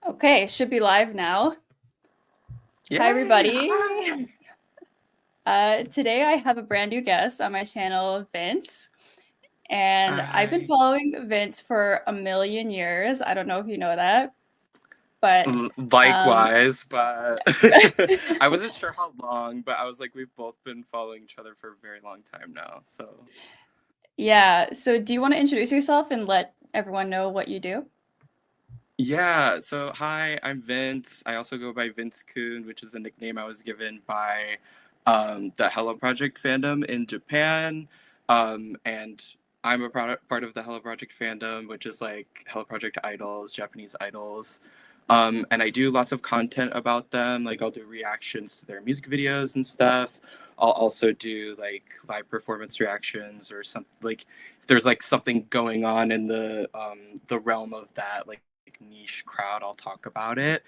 Okay, should be live now. Hi, Yay! everybody. Hi! Today I have a brand new guest on my channel, Vince. And I've been Hi. following Vince for a million years. I don't know if you know that, but um, Likewise, but I wasn't sure how long, but I was like, we've both been following each other for a very long time now. So, yeah. So do you want to introduce yourself and let everyone know what you do? yeah, so hi, I'm Vince. I also go by Vince Kun, which is a nickname I was given by the Hello Project fandom in Japan. And I'm a part of the Hello Project fandom, which is like Hello Project idols, Japanese idols. And I do lots of content about them. Like I'll do reactions to their music videos and stuff. I'll also do like live performance reactions or something like if there's like something going on in the realm of that like niche crowd, I'll talk about it.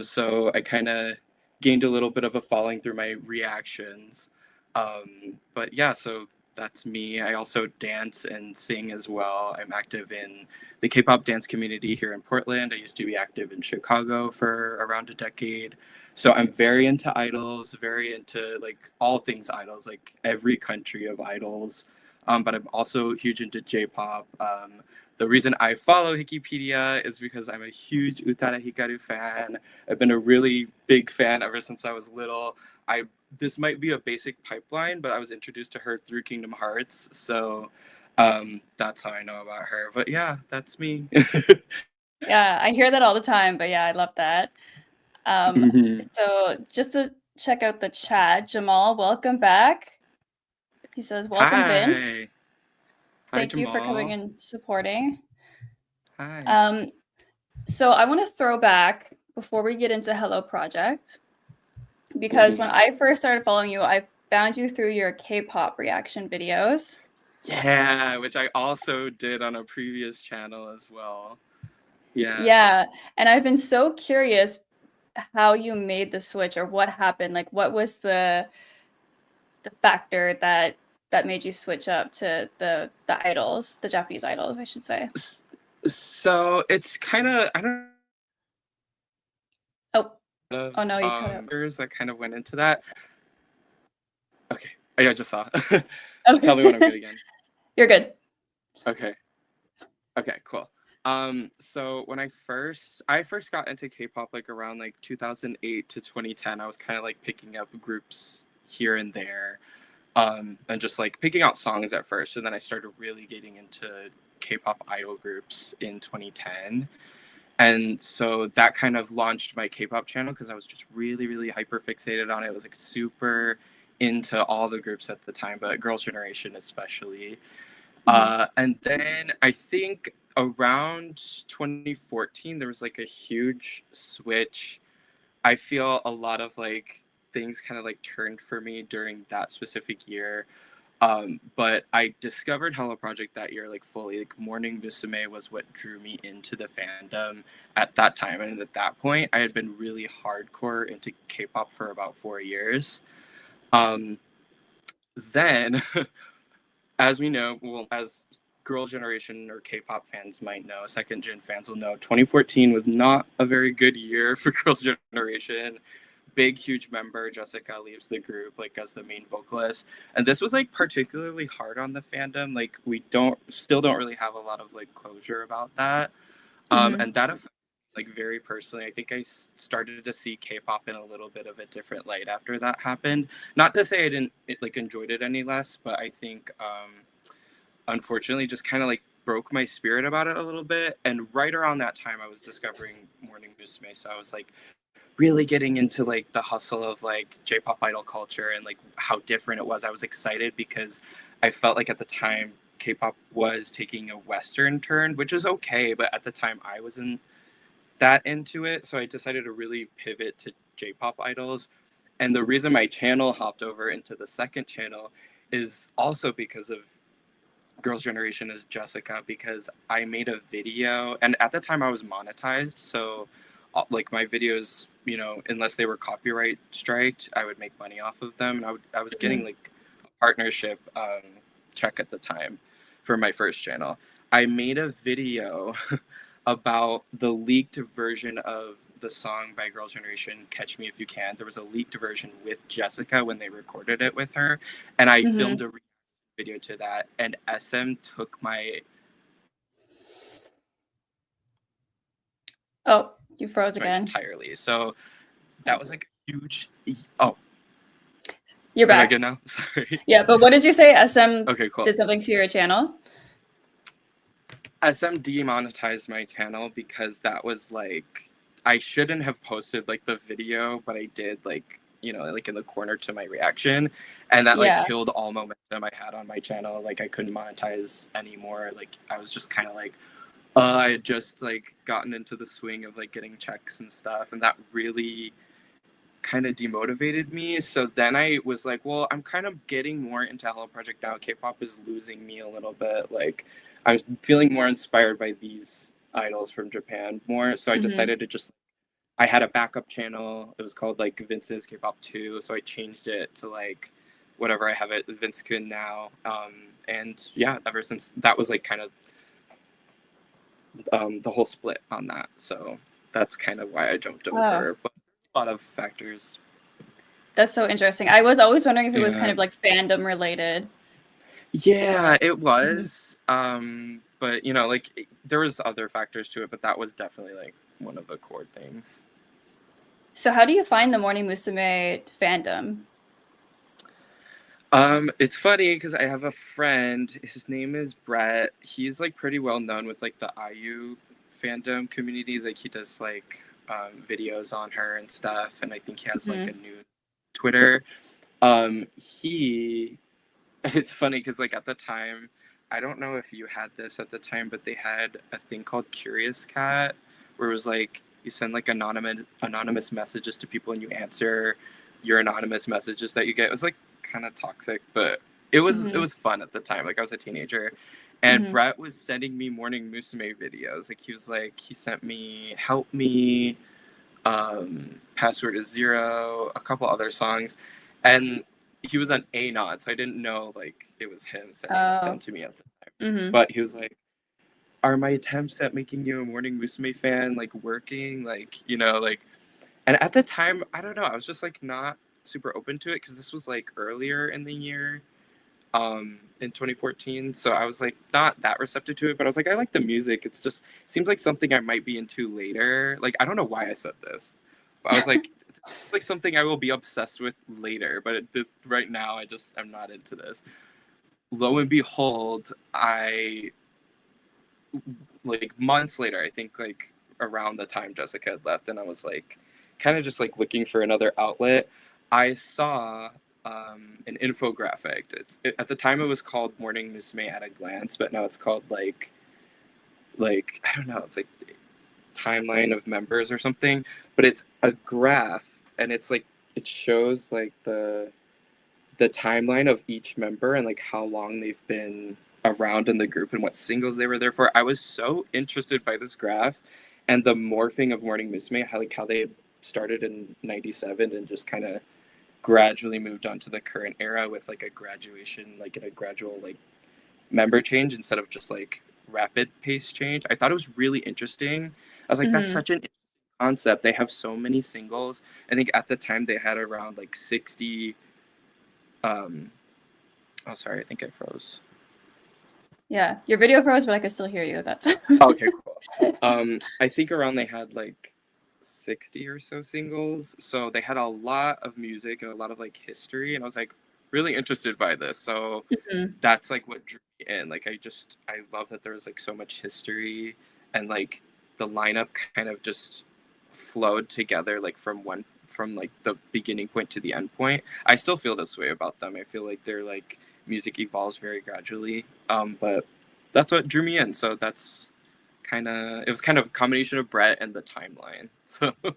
So I kind of gained a little bit of a following through my reactions. But yeah, so that's me. I also dance and sing as well. I'm active in the K-pop dance community here in Portland. I used to be active in Chicago for around a decade. So I'm very into idols, very into like all things idols, like every country of idols. But I'm also huge into J-pop. The reason I follow Wikipedia is because I'm a huge Utada Hikaru fan. I've been a really big fan ever since I was little. I This might be a basic pipeline, but I was introduced to her through Kingdom Hearts, so that's how I know about her. But yeah, that's me. Yeah, I hear that all the time, but yeah, I love that. Um, Mhm. so just to check out the chat, Jamal, welcome back. He says, "Welcome, Vince. Hi. Hi, Thank you for coming Jamal. and supporting." Hi. Um, so I want to throw back before we get into Hello Project, because when Mhm. I first started following you, I found you through your K-pop reaction videos. Yeah, which I also did on a previous channel as well. Yeah. Yeah, and I've been so curious how you made the switch or what happened. Like, what was the factor that made you switch up to the idols, the Japanese idols, I should say. So it's kind of I don't Oh, know oh no, you cut out. that kind of went into that. Okay. Oh, yeah, I just saw. Tell me when I'm Okay, good again. you're good. Okay. Okay, cool. So when I first got into K-pop like around like 2008 to 2010, I was kind of like picking up groups here and there, and just like picking out songs at first, and then I started really getting into K-pop idol groups in 2010, and so that kind of launched my K-pop channel because I was just really, really hyper fixated on it. I was like super into all the groups at the time, but Girls' Generation especially. Mhm. And then I think around 2014, there was like a huge switch. I feel a lot of like things kind of like turned for me during that specific year. But I discovered Hello Project that year, like fully. Like Morning Musume was what drew me into the fandom at that time. And at that point, I had been really hardcore into K pop for about 4 years. Um, then as we know, well, as Girl Generation or K-pop fans might know, second gen fans will know, 2014 was not a very good year for Girls Generation. Big, huge member Jessica leaves the group like as the main vocalist, and this was like particularly hard on the fandom. Like we don't really have a lot of like closure about that, Mhm. and that affected like very personally. I think I started to see K-pop in a little bit of a different light after that happened. Not to say I didn't like enjoyed it any less, but I think unfortunately just kind of like broke my spirit about it a little bit. And right around that time, I was discovering Morning Musume, so I was like really getting into like the hustle of like J-pop idol culture and like how different it was. I was excited because I felt like at the time K-pop was taking a Western turn, which is okay, but at the time I wasn't that into it, so I decided to really pivot to J-pop idols. And the reason my channel hopped over into the second channel is also because of Girls' Generation is Jessica, because I made a video, and at the time I was monetized, so like my videos, unless they were copyright striked, I would make money off of them, and I was getting Mhm. like a partnership check at the time for my first channel. I made a video about the leaked version of the song by Girls' Generation, Catch Me If You Can. There was a leaked version with Jessica when they recorded it with her, and I filmed Mhm. a reaction video to that, and SM took Oh, you froze again. entirely. So that was like a huge. Oh, You're am I back. good now? Sorry. Yeah, but what did you say? SM Okay, cool. did something to your channel? SM demonetized my channel because that was like I shouldn't have posted like the video, but I did like like in the corner to my reaction, and that like Yeah. killed all momentum I had on my channel. Like I couldn't monetize anymore. Like I was just kind of like I had just like gotten into the swing of like getting checks and stuff, and that really kind of demotivated me. So then I was like, well, I'm kind of getting more into Hello Project now. K-pop is losing me a little bit. Like I'm feeling more inspired by these idols from Japan more. So I Mhm. decided to just I had a backup channel. It was called like Vince's K-pop 2. So I changed it to like whatever I have it Vince Kun now. And yeah, ever since that was like kind of the whole split on that. So that's kind of why I jumped Oh, over. But a lot of factors. that's so interesting. I was always wondering if it was kind Yeah. of like fandom related. Yeah, it Mhm. was. But like there was other factors to it, but that was definitely like one of the core things. So how do you find the Morning Musume fandom? It's funny because I have a friend. His name is Brett. He's like pretty well known with like the IU fandom community. Like he does like videos on her and stuff, and I think he has like a Mhm. new Twitter. He It's funny because like at the time, I don't know if you had this at the time, but they had a thing called Curious Cat, where it was like you send like anonymous messages to people and you answer your anonymous messages that you get. It was like kind of toxic, but it Mhm. was fun at the time. Like I was a teenager, and Mhm. Brett was sending me morning Musume videos. Like he sent me Help Me, Password is Zero, a couple other songs, and he was on Anon, so I didn't know like it was him sending them Oh. to me at the time. Mhm. But he was like, "Are my attempts at making you a Morning Musume fan like working?" Like like, and at the time, I don't know, I was just like not super open to it because this was like earlier in the year, in 2014, so I was like not that receptive to it, but I was like I like the music. It's just seems like something I might be into later. Like I don't know why I said this, but I was like it's like something I will be obsessed with later, but this right now I'm not into this. Lo and behold, I like months later, I think like around the time Jessica had left, and I was like kind of just like looking for another outlet. I saw an infographic. At the time it was called Morning Musume at a Glance, but now it's called like I don't know. It's like timeline of members or something. But it's a graph, and it's like it shows like the timeline of each member and like how long they've been around in the group and what singles they were there for. I was so interested by this graph and the morphing of Morning Musume, how they started in '97 and just kind of gradually moved on to the current era with like a graduation, like in a gradual like member change instead of just like rapid pace change. I thought it was really interesting. I was like, that's Mhm. such an concept. They have so many singles. I think at the time they had around like 60 um oh, sorry, I think I froze. Yeah. Your video froze, but I could still hear you. That's Okay, cool. I think around they had like 60 or so singles. So they had a lot of music and a lot of like history. And I was like really interested by this. So Mhm. that's like what drew me in. Like I love that there was like so much history and like the lineup kind of just flowed together like from like the beginning point to the end point. I still feel this way about them. I feel like their like music evolves very gradually. But that's what drew me in. So that's it was kind of a combination of Brett and the timeline. So the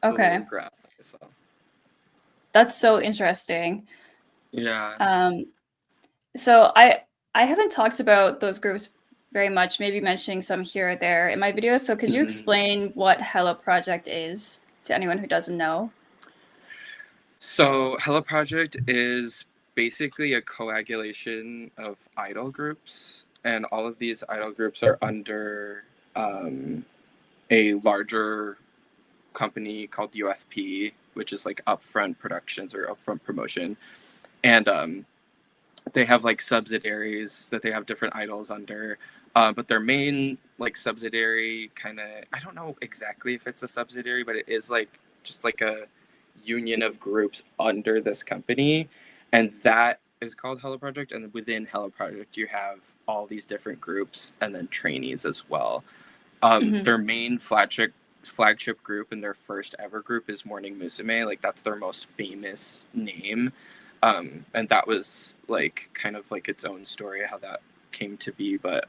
little Okay. graph I saw. That's so interesting. Yeah. Um, so I haven't talked about those groups very much, maybe mentioning some here or there in my videos. So could you Mhm. explain what Hello Project is to anyone who doesn't know? So Hello Project is basically a coagulation of idol groups, and all of these idol groups are under a larger company called UFP, which is like Upfront Productions or Upfront Promotion, and they have like subsidiaries that they have different idols under. But their main like subsidiary kind of, I don't know exactly if it's a subsidiary, but it is like just like a union of groups under this company, and that is called Hello Project. And within Hello Project, you have all these different groups and then trainees as well. Hmm. Their main flagship group and their first ever group is Morning Musume. Like that's their most famous name, and that was like kind of like its own story how that came to be. But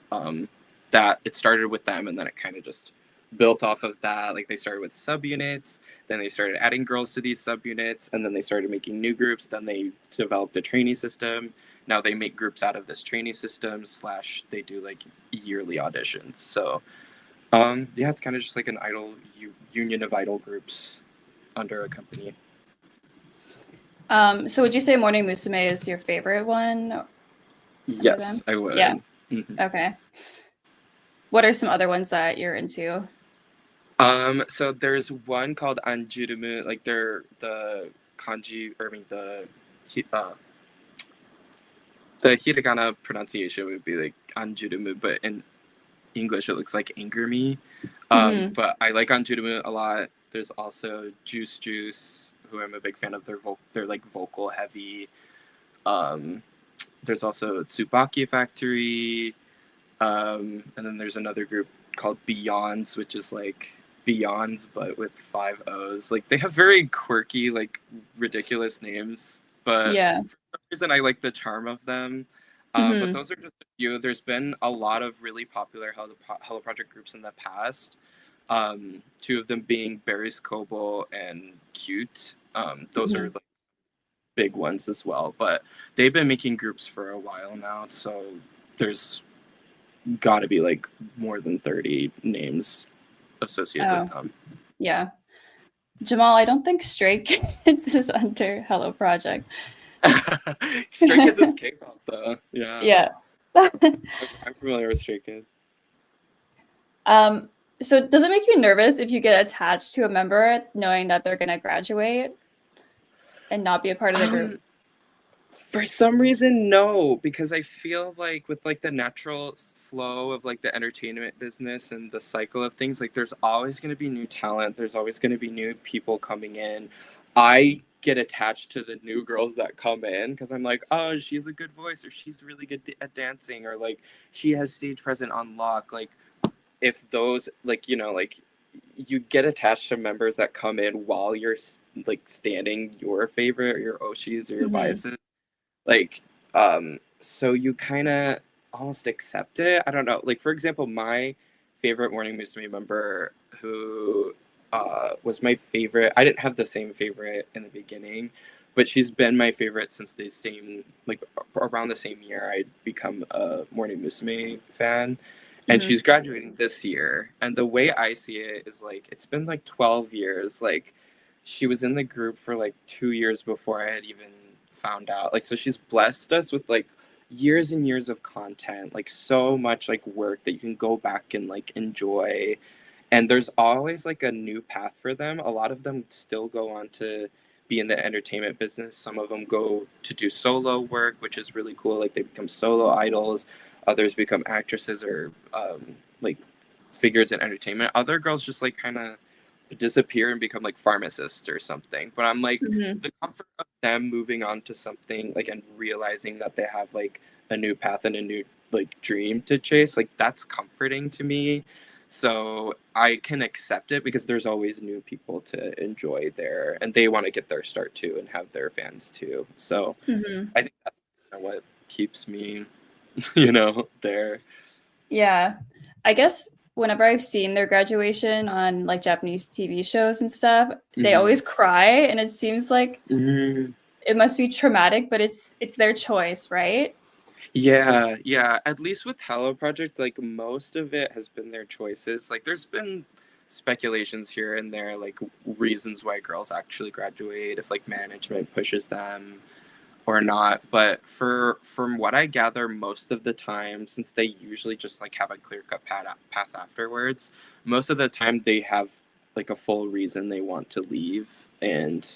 that it started with them, and then it kind of just built off of that. Like they started with subunits, then they started adding girls to these subunits, and then they started making new groups. Then they developed a trainee system. Now they make groups out of this trainee system slash they do like yearly auditions. So yeah, it's kind of just like an idol union of idol groups under a company. So would you say Morning Musume is your favorite one under Yes, them? I Yeah. would. Mhm. Okay. What are some other ones that you're into? So there's one called Anjurumu, like they're the kanji, or I mean the hiragana pronunciation would be like Anjurumu, but in English it looks like anger me. Hmm. But I like Anjurumu a lot. There's also Juice Juice, who I'm a big fan of. They're like vocal heavy. Um, there's also Tsubaki Factory, and then there's another group called Beyonds, which is like Beyonds but with five O's. Like they have very quirky, like ridiculous names, but Yeah. for some reason I like the charm of them. But Hmm. those are just a few. There's been a lot of really popular Hello Project groups in the past. Two of them being Barry's Kobo and Cute. Those are Hmm. like big ones as well. But they've been making groups for a while now, so there's got to be like more than 30 names associated with Oh, them. yeah. Jamal, I don't think Stray Kids is under Hello Project. Stray Kids is K-pop though. Yeah, Yeah. I'm familiar with Stray Kids. Um, so does it make you nervous if you get attached to a member knowing that they're gonna graduate and not be a part of the group? Um, for some reason, no, because I feel like with like the natural flow of like the entertainment business and the cycle of things, like there's always going to be new talent. There's always going to be new people coming in. I get attached to the new girls that come in because I'm like, oh, she has a good voice, or she's really good at dancing, or like she has stage present on lock. Like if those, like, you know, like you get attached to members that come in while you're like standing your favorite or your oshis or your Hmm. biases, like so you kind of almost accept it. I don't know, like for example, my favorite Morning Musume member, who was my favorite, I didn't have the same favorite in the beginning, but she's been my favorite since the same, like around the same year I'd become a Morning Musume fan, and Hmm. she's graduating this year. And the way I see it is like it's been like 12 years. Like she was in the group for like 2 years before I had even found out. Like, so she's blessed us with like years and years of content, like so much like work that you can go back and like enjoy. And there's always like a new path for them. A lot of them still go on to be in the entertainment business. Some of them go to do solo work, which is really cool. Like they become solo idols. Others become actresses or like figures in entertainment. Other girls just like kind of disappear and become like pharmacists or something. But I'm like, Hmm. the comfort of them moving on to something like and realizing that they have like a new path and a new like dream to chase, like that's comforting to me. So I can accept it because there's always new people to enjoy there, and they want to get their start too and have their fans too. So Hmm. I think that's kind of what keeps me, you know, there. Yeah. I guess whenever I've seen their graduation on like Japanese TV shows and stuff, they Mm-hmm. always cry and it seems like Mm-hmm. it must be traumatic, but it's their choice, right? Yeah, yeah. At least with Hello Project, like most of it has been their choices. Like there's been speculations here and there, like reasons why girls actually graduate, if like management pushes them. or not. But from what I gather, most of the time, since they usually just like have a clear cut path afterwards, most of the time they have like a full reason they want to leave, and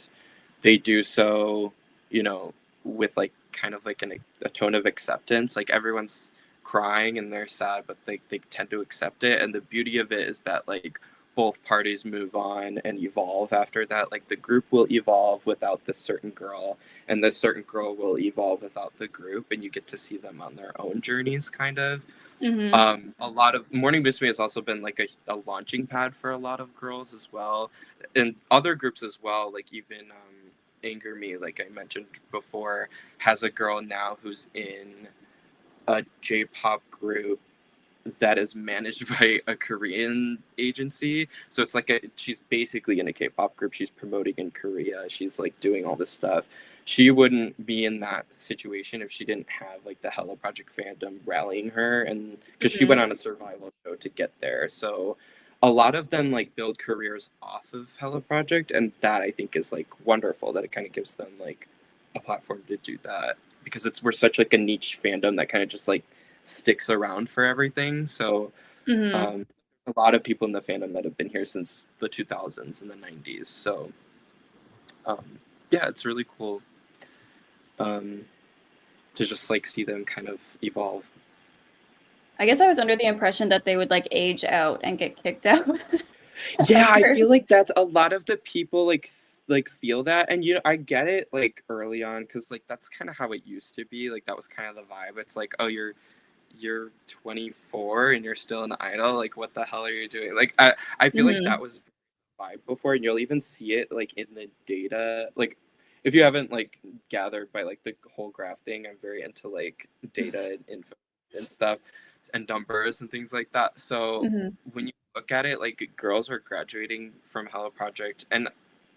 they do so, you know, with like kind of like a tone of acceptance. Like everyone's crying and they're sad, but they tend to accept it. And the beauty of it is that like both parties move on and evolve after that. Like the group will evolve without this certain girl, and this certain girl will evolve without the group, and you get to see them on their own journeys, kind of. Mm-hmm. A lot of Morning Musume has also been like a launching pad for a lot of girls as well, and other groups as well. Like even Anger Me, like I mentioned before, has a girl now who's in a J-pop group that is managed by a Korean agency. So it's like she's basically in a K-pop group. She's promoting in Korea. She's like doing all this stuff. She wouldn't be in that situation if she didn't have like the Hello Project fandom rallying her, and because she went Mm-hmm. on a survival show to get there. So a lot of them like build careers off of Hello Project, and that I think is like wonderful that it kind of gives them like a platform to do that, because we're such like a niche fandom that kind of just like sticks around for everything. So Mm-hmm. um, a lot of people in the fandom that have been here since the 2000s and the 90s. So yeah, it's really cool um, to just like see them kind of evolve. I guess I was under the impression that they would like age out and get kicked out Yeah, at I feel first. like that's a lot of the people like feel that, and you know I get it like early on, because like that's kind of how it used to be. Like that was kind of the vibe. It's like, oh, you're 24 and you're still an idol, like what the hell are you doing? Like I feel like that Mm-hmm. was vibe before, and you'll even see it like in the data. Like if you haven't like gathered by like the whole graph thing, I'm very into like data and info and stuff and numbers and things like that. So Mm-hmm. when you look at it, like girls are graduating from Hello Project, and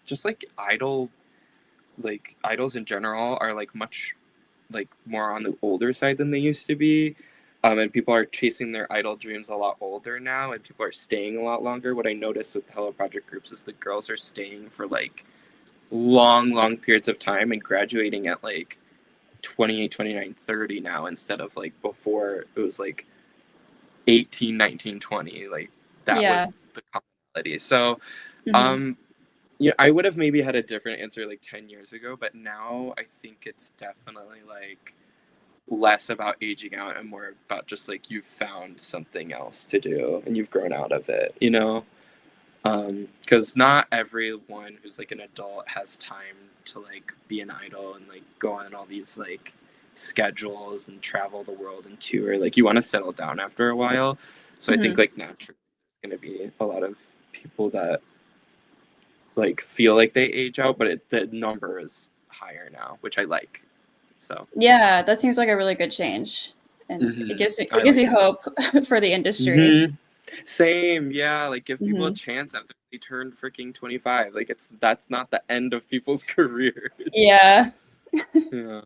just like idols in general are like much like more on the older side than they used to be. And people are chasing their idol dreams a lot older now, and people are staying a lot longer. What I noticed with the Hello Project groups is the girls are staying for like long periods of time and graduating at like 28, 29, 30 now, instead of like before it was like 18, 19, 20. Like that Yeah. was the commonality. So Mm-hmm. um yeah, I would have maybe had a different answer like 10 years ago, but now I think it's definitely like less about aging out and more about just like you've found something else to do and you've grown out of it, you know? Because not everyone who's like an adult has time to like be an idol and like go on all these like schedules and travel the world and tour. Like you want to settle down after a while. So I think Mm-hmm. like naturally there's going to be a lot of people that like feel like they age out, but the number is higher now, which I like. So Yeah, that seems like a really good change, and I it gives me like it. hope for the industry. hmm Same, yeah. Like give people a Hmm. chance after they turn freaking 25. Like that's not the end of people's careers. Yeah, Yeah,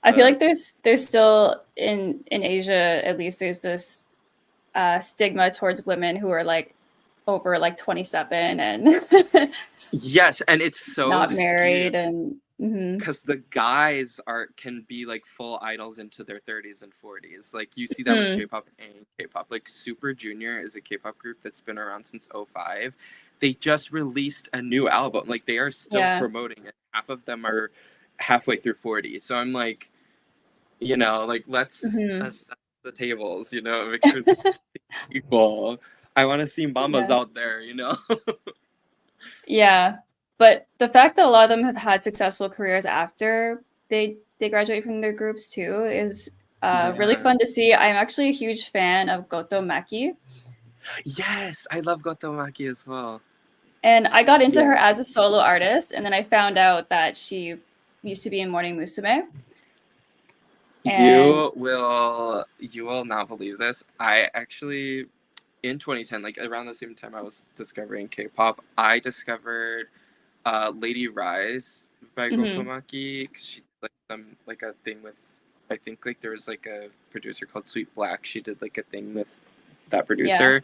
I feel but like there's still in Asia at least there's this stigma towards women who are like over like 27 and yes, and it's so not skewed married and mhm. because the guys are can be like full idols into their 30s and 40s. Like you see that with Mm, J-pop and K-pop. Like Super Junior is a K-pop group that's been around since '05. They just released a new album. Like they are still yeah. promoting it. Half of them are halfway through 40. So I'm like, you know, like let's Hmm. assess the tables, you know, make sure equal. I want to see mamas Yeah. out there, you know. Yeah. But the fact that a lot of them have had successful careers after they graduate from their groups too is really Yeah. fun to see. I'm actually a huge fan of Goto Maki, Yes, I love Gotomaki as well. and I got into her Yeah. as a solo artist, and then I found out that she used to be in Morning Musume, and You will not believe this. I actually in 2010, like around the same time I was discovering K-pop, I discovered Lady Rise by mhm, Gotomaki, because she did like some like a thing with, I think like there was like a producer called Sweet Black. She did like a thing with that yeah. producer.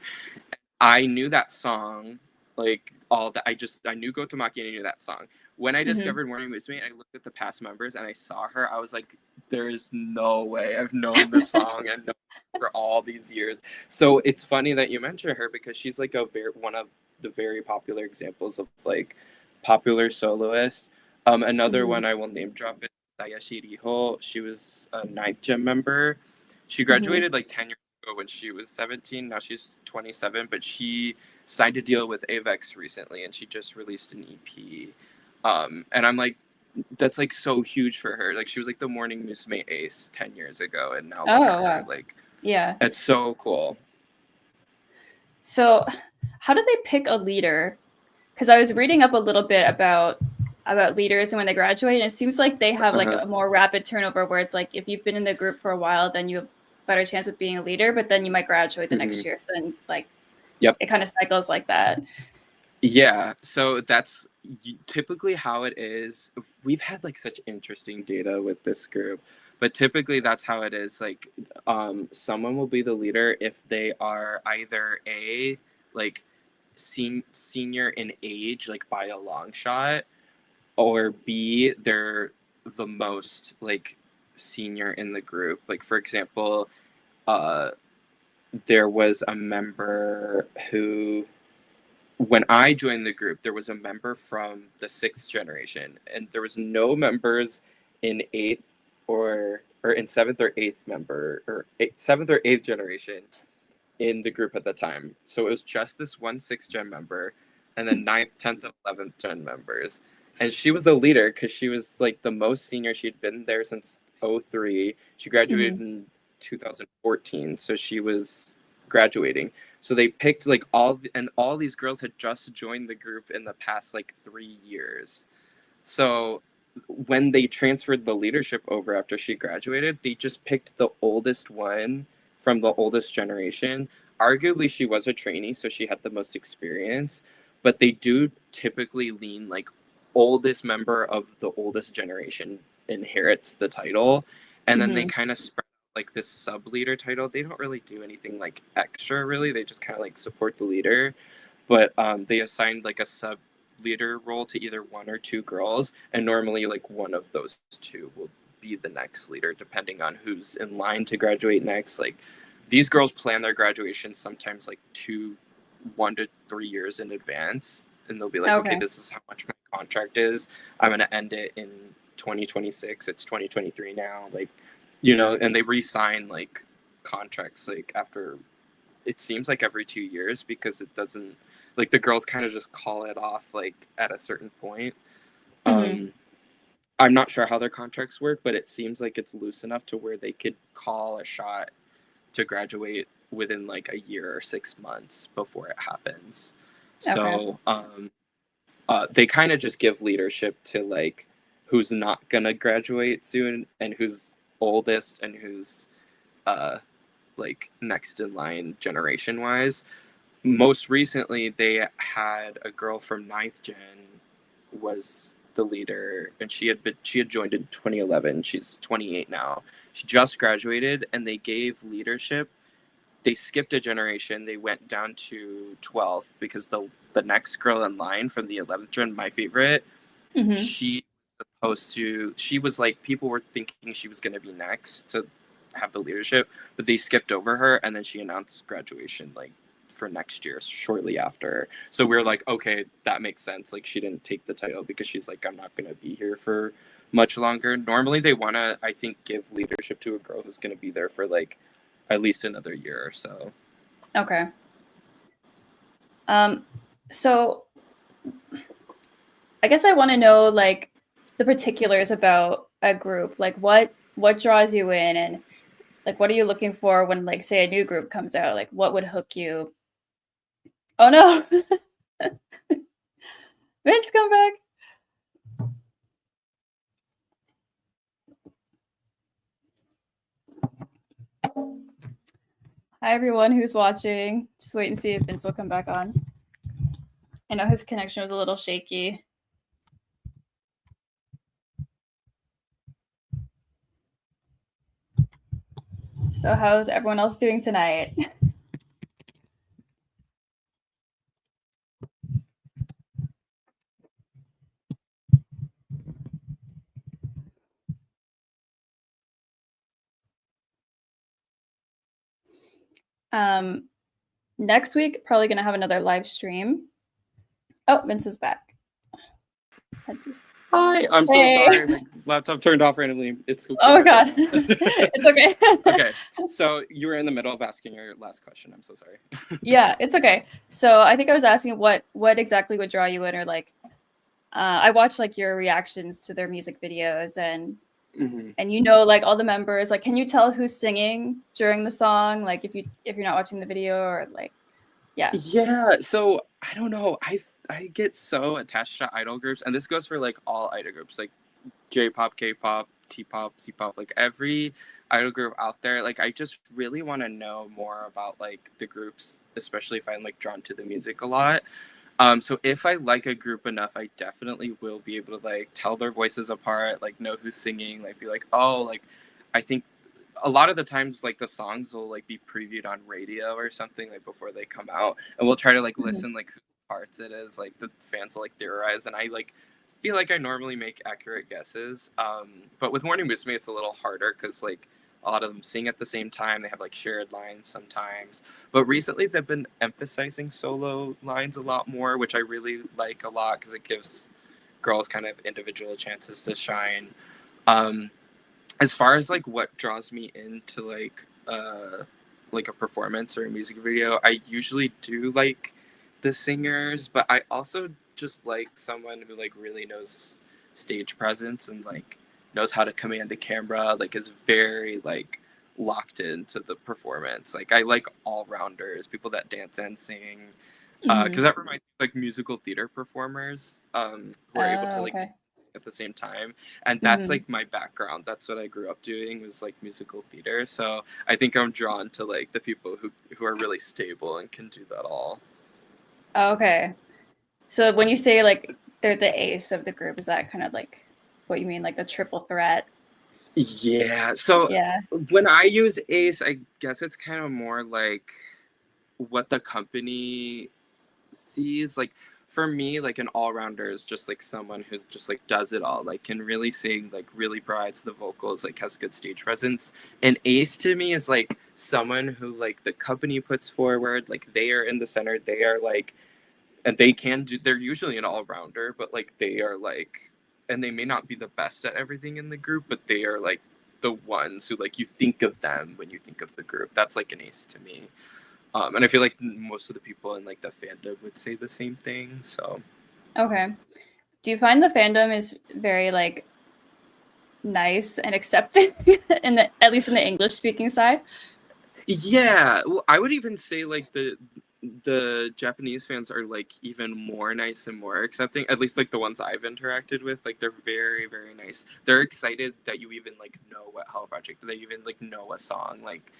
I knew that song like all that. I knew Gotomaki and I knew that song. When I Mhm. discovered Morning Musume, I looked at the past members and I saw her. I was like, there is no way I've known this song and known for all these years. So it's funny that you mention her because she's like one of the very popular examples of like popular soloists. Another Mhm. one I will name drop is Sayashi Riho. She was a ninth gen member. She Mhm. graduated like 10 years ago when she was 17. Now she's 27, but she signed a deal with Avex recently and she just released an EP. And I'm like, that's like so huge for her. Like she was like the morning Musume ace 10 years ago, and now look at Oh, her. wow. Like Yeah. it's so cool. So, how do they pick a leader? Because I was reading up a little bit about leaders and when they graduate, and it seems like they have like Uh-huh. a more rapid turnover where it's like if you've been in the group for a while, then you have better chance of being a leader, but then you might graduate the Mm-hmm. next year. So then like Yep. it kind of cycles like that. Yeah, so that's typically how it is. We've had like such interesting data with this group, but typically that's how it is. Like, someone will be the leader if they are either a like senior in age, like by a long shot, or B, they're the most like senior in the group. Like for example, uh, there was a member who when I joined the group, there was a member from the sixth generation, and there was no members in eighth or in seventh or eighth member or seventh or eighth generation in the group at the time. So it was just this one sixth gen member, and then ninth, 10th, and 11th gen members. And she was the leader because she was like the most senior. She'd been there since '03. She graduated Mhm. in 2014, so she was graduating. So they picked like all these girls had just joined the group in the past like 3 years. So when they transferred the leadership over after she graduated, they just picked the oldest one from the oldest generation. Arguably, she was a trainee, so she had the most experience, but they do typically lean like oldest member of the oldest generation inherits the title, and then they Mhm. kind of spread like this sub leader title. They don't really do anything like extra, really. They just kind of like support the leader, but they assigned like a sub leader role to either one or two girls, and normally like one of those two will be the next leader depending on who's in line to graduate next. Like these girls plan their graduation sometimes like 1 to 3 years in advance, and they'll be like, okay, Okay. this is how much my contract is. I'm going to end it in 2026. It's 2023 now, like, and they re-sign like contracts like after, it seems like every 2 years, because it doesn't, like the girls kind of just call it off like at a certain point. Mhm. um I'm not sure how their contracts work, but it seems like it's loose enough to where they could call a shot to graduate within like a year or 6 months before it happens. Okay. So they kind of just give leadership to like who's not gonna graduate soon and who's oldest and who's uh like next in line generation wise. Most recently they had a girl from ninth gen was the leader, and she had joined in 2011. She's 28 now. She just graduated, and they gave leadership. They skipped a generation. They went down to 12th because the next girl in line from the 11th gen, my favorite, Mhm. she she was like, people were thinking she was going to be next to have the leadership, but they skipped over her, and then she announced graduation like for next year shortly after. So we are like, okay, that makes sense. Like she didn't take the title because she's like, I'm not going to be here for much longer. Normally they want to, I think, give leadership to a girl who's going to be there for like at least another year or so. Okay. Um, so I guess I want to know like the particulars about a group. Like what draws you in and like what are you looking for when like say a new group comes out? Like what would hook you? Oh no. Vince, come back. Hi everyone who's watching. Just wait and see if Vince will come back on. I know his connection was a little shaky. So how's everyone else doing tonight? Um, next week, probably gonna have another live stream. Oh, Vince is back. Hi, I'm so Hey. sorry. My laptop turned off randomly. It's okay. Oh god. It's okay. Okay, so you were in the middle of asking your last question. I'm so sorry. Yeah, it's okay. So I think I was asking what exactly would draw you in, or like I watched like your reactions to their music videos, and you know, like all the members, like can you tell who's singing during the song, like if you're not watching the video, or like yeah. Yeah, so I don't know. I get so attached to idol groups, and this goes for like all idol groups, like J-pop, K-pop, T-pop, C-pop, like every idol group out there. Like I just really want to know more about like the groups, especially if I'm like drawn to the music a lot. So if I like a group enough, I definitely will be able to like tell their voices apart, like know who's singing, like be like, oh, like I think a lot of the times like the songs will like be previewed on radio or something like before they come out, and we'll try to like Mhm. listen like whose parts it is, like the fans will like theorize, and I like feel like I normally make accurate guesses. But with Morning Musume it's a little harder because like a lot of them sing at the same time, they have like shared lines sometimes, but recently they've been emphasizing solo lines a lot more, which I really like a lot because it gives girls kind of individual chances to shine. um as far as like what draws me into like a performance or a music video, I usually do like the singers, but I also just like someone who like really knows stage presence and like knows how to command a camera, like is very like locked into the performance. Like I like all rounders, people that dance and sing, because Mhm. that reminds me of, like musical theater performers who are able to Oh, like dance okay. at the same time, and that's Mhm. like my background. That's what I grew up doing, was like musical theater. So I think I'm drawn to like the people who are really stable and can do that all. Oh, okay. So when you say like they're the ace of the group, is that kind of like what you mean, like the triple threat? Yeah. So Yeah. when I use ace, I guess it's kind of more like what the company sees. Like for me, like an all-rounder is just like someone who's just like does it all, like can really sing, like really provides the vocals, like has good stage presence. An ace to me is like someone who like the company puts forward, like they are in the center, they are like, and they can do, they're usually an all-rounder, but like they are like, and they may not be the best at everything in the group, but they are like the ones who like you think of them when you think of the group. That's like an ace to me. And I feel like most of the people in like the fandom would say the same thing. So Okay. Do you find the fandom is very like nice and accepting in the, at least in the English speaking side? yeah, well, I would even say like the Japanese fans are like even more nice and more accepting. At least like the ones I've interacted with, like they're very very nice. They're excited that you even like know what Hell Project, that you even like know a song. Like,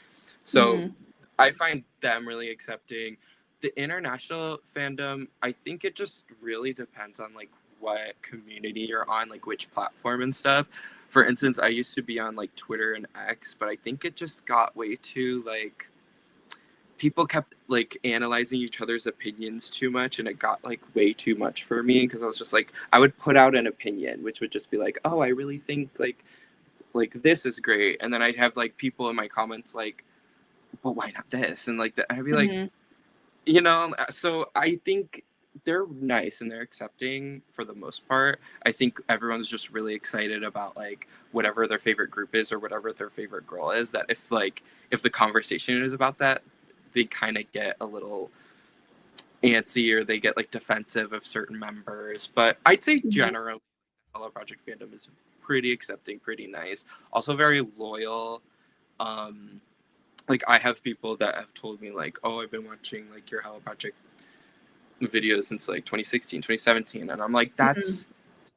so Mhm. I find them really accepting. The international fandom, I think it just really depends on like what community you're on, like which platform and stuff. For instance, I used to be on like Twitter and X, but I think it just got way too like, people kept like analyzing each other's opinions too much, and it got like way too much for me because I was just like, I would put out an opinion which would just be like, oh, I really think like this is great, and then I'd have like people in my comments like, but why not this, and like that, I'd be like, Mhm. so I think they're nice and they're accepting for the most part. I think everyone's just really excited about like whatever their favorite group is or whatever their favorite girl is, that if the conversation is about that, they kind of get a little antsy or they get like defensive of certain members. But I'd say Mhm. generally Hello Project fandom is pretty accepting, pretty nice, also very loyal. um like I have people that have told me like, oh, I've been watching like your Hello Project videos since like 2016, 2017, and I'm like, Mhm. that's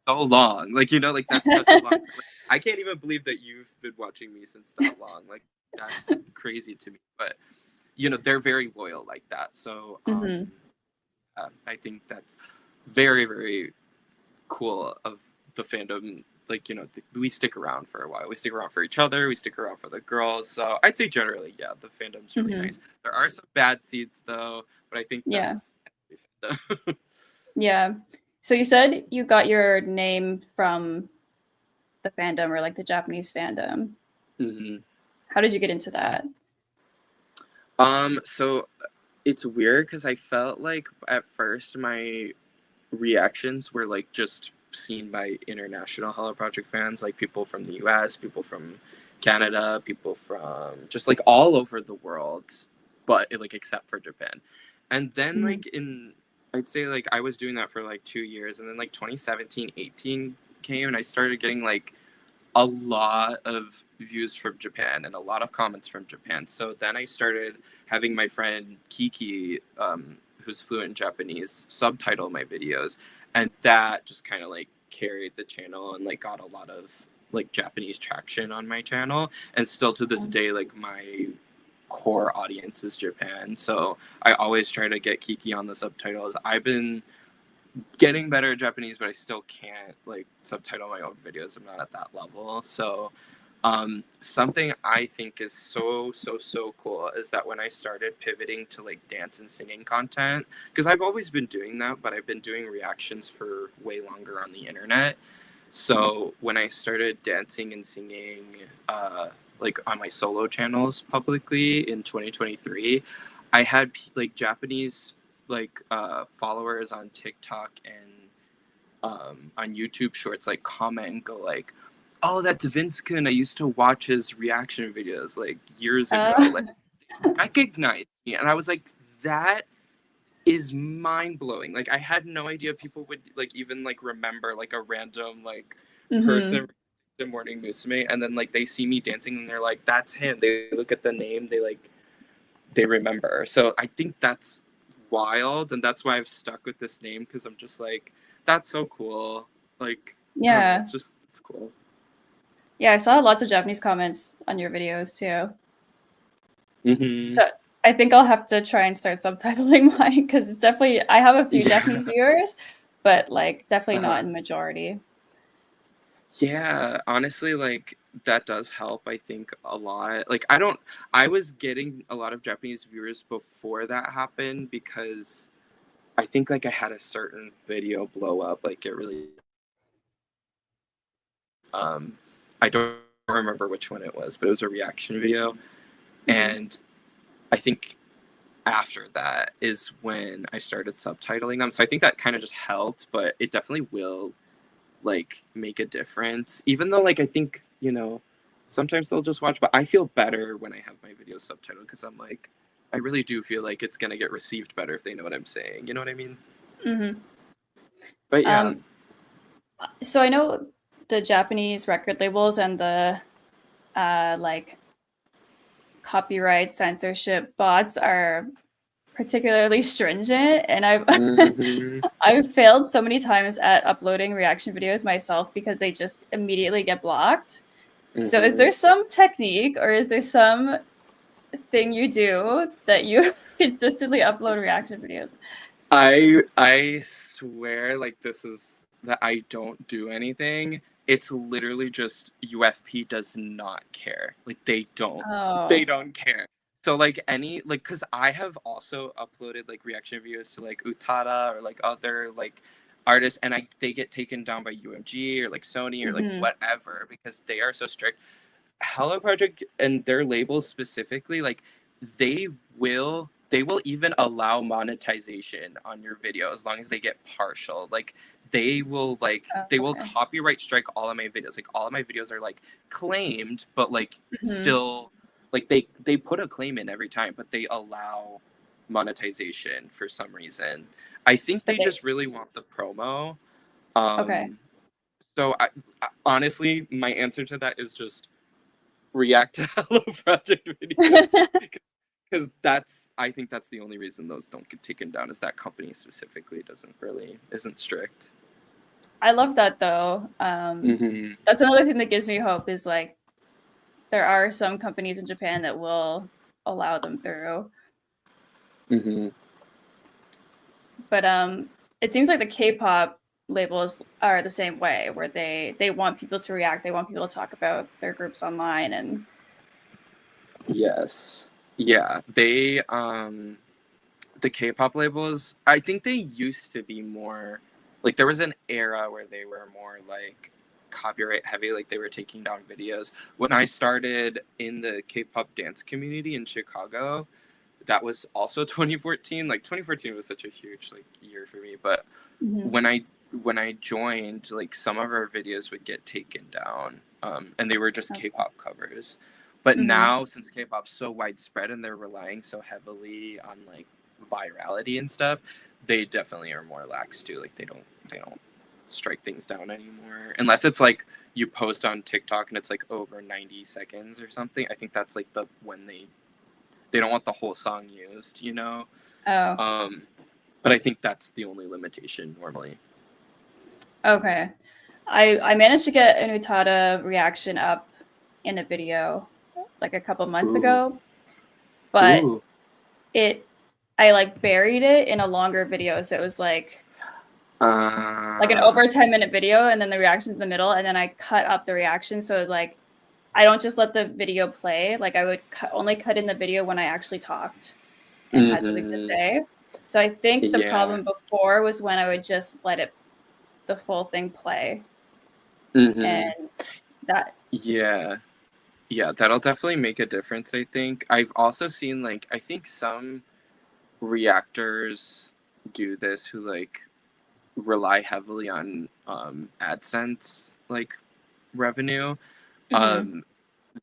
so long, like, like that's such a long time. Like, I can't even believe that you've been watching me since that long. Like, that's crazy to me, but they're very loyal like that. So Mhm. I think that's very very cool of the fandom. Like, we stick around for a while, we stick around for each other, we stick around for the girls. So I'd say generally, yeah, the fandom's really Mhm. nice. There are some bad seeds though, but I think Yeah. that's every fandom. Yeah. So you said you got your name from the fandom, or like the Japanese fandom. Mhm. How did you get into that? So it's weird because I felt like at first my reactions were like just seen by international Hello Project fans, like people from the US, people from Canada, people from just like all over the world, but like except for Japan. And then Mhm. like in I'd say like I was doing that for like 2 years, and then like 2017, 18 came, and I started getting like a lot of views from Japan and a lot of comments from Japan. So then I started having my friend Kiki, who's fluent in Japanese, subtitle my videos, and that just kind of like carried the channel and like got a lot of like Japanese traction on my channel. And still to this day, like my core audience is Japan. So I always try to get Kiki on the subtitles. I've been getting better at Japanese, but I still can't like subtitle my own videos. I'm not at that level. So something I think is so cool is that when I started pivoting to like dance and singing content, because I've always been doing that, but I've been doing reactions for way longer on the internet. So when I started dancing and singing like on my solo channels publicly in 2023, I had like Japanese like followers on TikTok and on YouTube Shorts like comment and go like, "Oh, that's Vince Kun. I used to watch his reaction videos like years ago. Uh, Like, recognize me." And I was like, "That is mind blowing. Like, I had no idea people would like even like remember like a random like mhm. person the morning musume, and then like they see me dancing and they're like, "That's him." They look at the name, they remember. So I think that's wild, and that's why I've stuck with this name, because I'm just like, that's so cool. Like, I don't know, Yeah. it's cool. Yeah, I saw lots of Japanese comments on your videos too. Mm-hmm. So I think I'll have to try and start subtitling mine because it's definitely I have a few Yeah. Japanese viewers, but like definitely not Uh-huh. in majority. Yeah, honestly, like that does help, I think, a lot. Like I was getting a lot of Japanese viewers before that happened because I think like I had a certain video blow up, like it really um I don't remember which one it was, but it was a reaction video. Mhm. And I think after that is when I started subtitling them. So I think that kind of just helped, but it definitely will like make a difference. Even though like I think, sometimes they'll just watch, but I feel better when I have my videos subtitled because I'm like I really do feel like it's gonna get received better if they know what I'm saying. You know what I mean? Mhm. But yeah. Um, so I know the Japanese record labels and the like copyright censorship bots are particularly stringent, and I've Hmm. I've failed so many times at uploading reaction videos myself because they just immediately get blocked. So is Hmm. there some technique or is there some thing you do that you consistently upload reaction videos? I swear like this is that I don't do anything. It's literally just UFP does not care. Like they Oh. don't care. So like any like cuz I have also uploaded like reaction videos to like Utada or like other like artists, and they get taken down by UMG or like Sony or like Mhm. whatever because they are so strict. Hello Project and their labels specifically, like they they will even allow monetization on your video as long as they get partial. Like Oh, they will okay. copyright strike all of my videos. Like all of my videos are like claimed, but like Mhm. still like they put a claim in every time, but they allow monetization for some reason. I think But they they just really want the promo. okay. Um so I honestly my answer to that is just react to Hello Project videos because I think that's the only reason those don't get taken down is that company specifically doesn't really isn't strict. I love that though. Mm-hmm. That's another thing that gives me hope is like there are some companies in Japan that will allow them through. Mm-hmm. But it seems like the K-pop labels are the same way, where they want people to react, they want people to talk about their groups online, and Yes. Yeah. The K-pop labels, I think they used to be more like there was an era where they were more like copyright heavy, like they were taking down videos. When I started in the K-pop dance community in Chicago, that was also 2014. Like 2014 was such a huge like year for me, but Mhm. when I joined, like some of our videos would get taken down, and they were just Okay. K-pop covers. But Mhm. now, since K-pop's so widespread and they're relying so heavily on like virality and stuff, they definitely are more lax too. Like they don't strike things down anymore unless it's like you post on TikTok and it's like over 90 seconds or something. I think that's like the when they don't want the whole song used, you know. Oh, Um, but I think that's the only limitation normally. okay. I managed to get an Utada reaction up in a video like a couple months Ooh, ago, but ooh. it I like buried it in a longer video, so it was like an Uh, over 10-minute video, and then the reactions in the middle, and then I cut up the reaction so like I don't just let the video play. Like I would only cut in the video when I actually talked and had something to mm-hmm. say. So I think the Yeah. problem before was when I would just let it the full thing play, Mm-hmm. and that Yeah. Yeah, that'll definitely make a difference, I think. I've also seen like I think some reactors do this who like rely heavily on AdSense like revenue. mhm. Um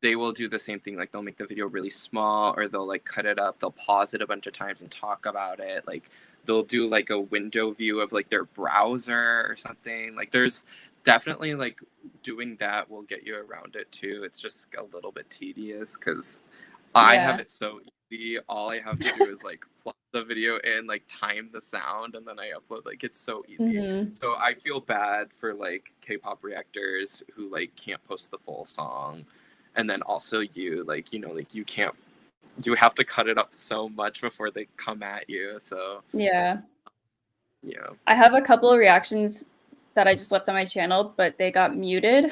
they will do the same thing, like they'll make the video really small or they'll like cut it up, they'll pause it a bunch of times and talk about it. Like they'll do like a window view of like their browser or something. Like there's definitely like doing that will get you around it too. It's just a little bit tedious because I have Yeah. it so easy. All I have to do is like plug the video in, like time the sound, and then I upload. Like it's so easy. Mhm. So I feel bad for like K-pop reactors who like can't post the full song, and then also you like like you can't. You have to cut it up so much before they come at you. So Yeah. yeah. I have a couple of reactions that I just left on my channel, but they got muted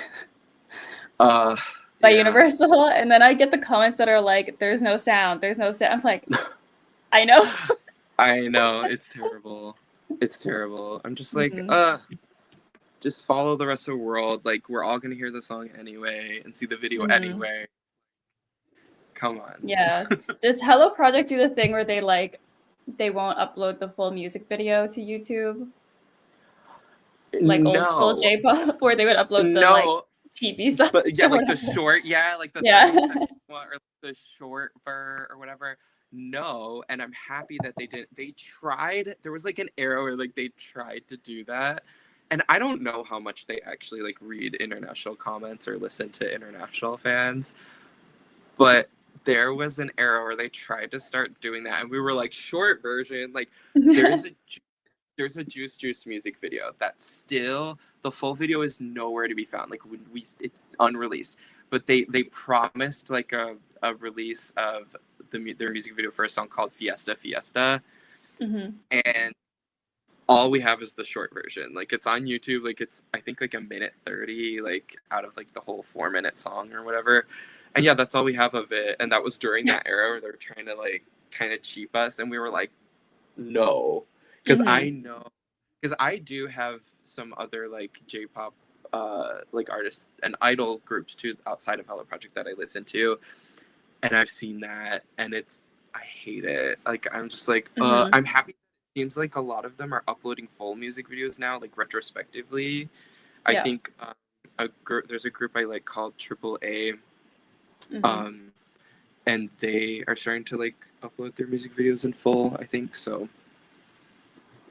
Uh, by yeah. Universal, and then I get the comments that are like, "There's no sound. There's no sound." I'm like, I know. I know it's terrible. It's terrible. I'm just like, Mhm. just follow the rest of the world. Like we're all gonna hear the song anyway and see the video Mhm. anyway. Come on. Yeah. Does Hello Project do the thing where they won't upload the full music video to YouTube, like old school No, J-pop, where they would upload the like no, TV songs but yeah, or like the whatever? short, yeah, like the Yeah. 30-second one or like the short or whatever. No, and I'm happy that they did. They tried. There was like an era where like they tried to do that, and I don't know how much they actually like read international comments or listen to international fans, but there was an era where they tried to start doing that, and we were like short version. Like there's a there's a Juice Juice music video that still the full video is nowhere to be found. Like when it's unreleased, but they promised like a release of their music video for a song called Fiesta Fiesta, Mhm. and all we have is the short version. Like it's on YouTube. Like it's I think like a minute 30 like out of like the whole 4 minute song or whatever. And yeah, that's all we have of it. And that was during that era where they were trying to like kind of cheap us, and we were like, no, because I Mhm. know because I do have some other like J-pop like artists and idol groups too outside of Hello Project that I listen to, and I've seen that and it's I hate it. Like I'm just like Mhm. I'm happy. It seems like a lot of them are uploading full music videos now, like retrospectively. I Yeah. think there's a group I like called Triple A, Mhm. um, and they are starting to like upload their music videos in full. I think so.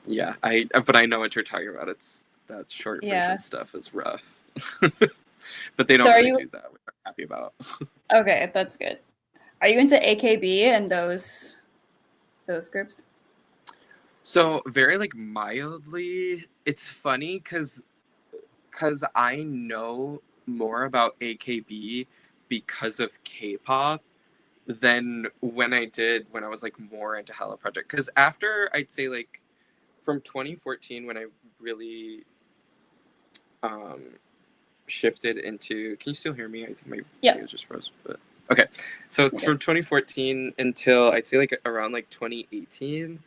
Yeah, but I know what you're talking about. It's that short version Yeah. stuff is rough. But they So don't are really you do that, which I'm happy about. okay, that's good. Are you into AKB and those groups? So very like mildly, it's funny because I know more about AKB because of K-pop than when I was like more into Hello Project. Because after I'd say like from 2014 when I really um shifted into. Can you still hear me? I think my video Yep. just froze. But okay, so Okay. from 2014 until I'd say like around like 2018,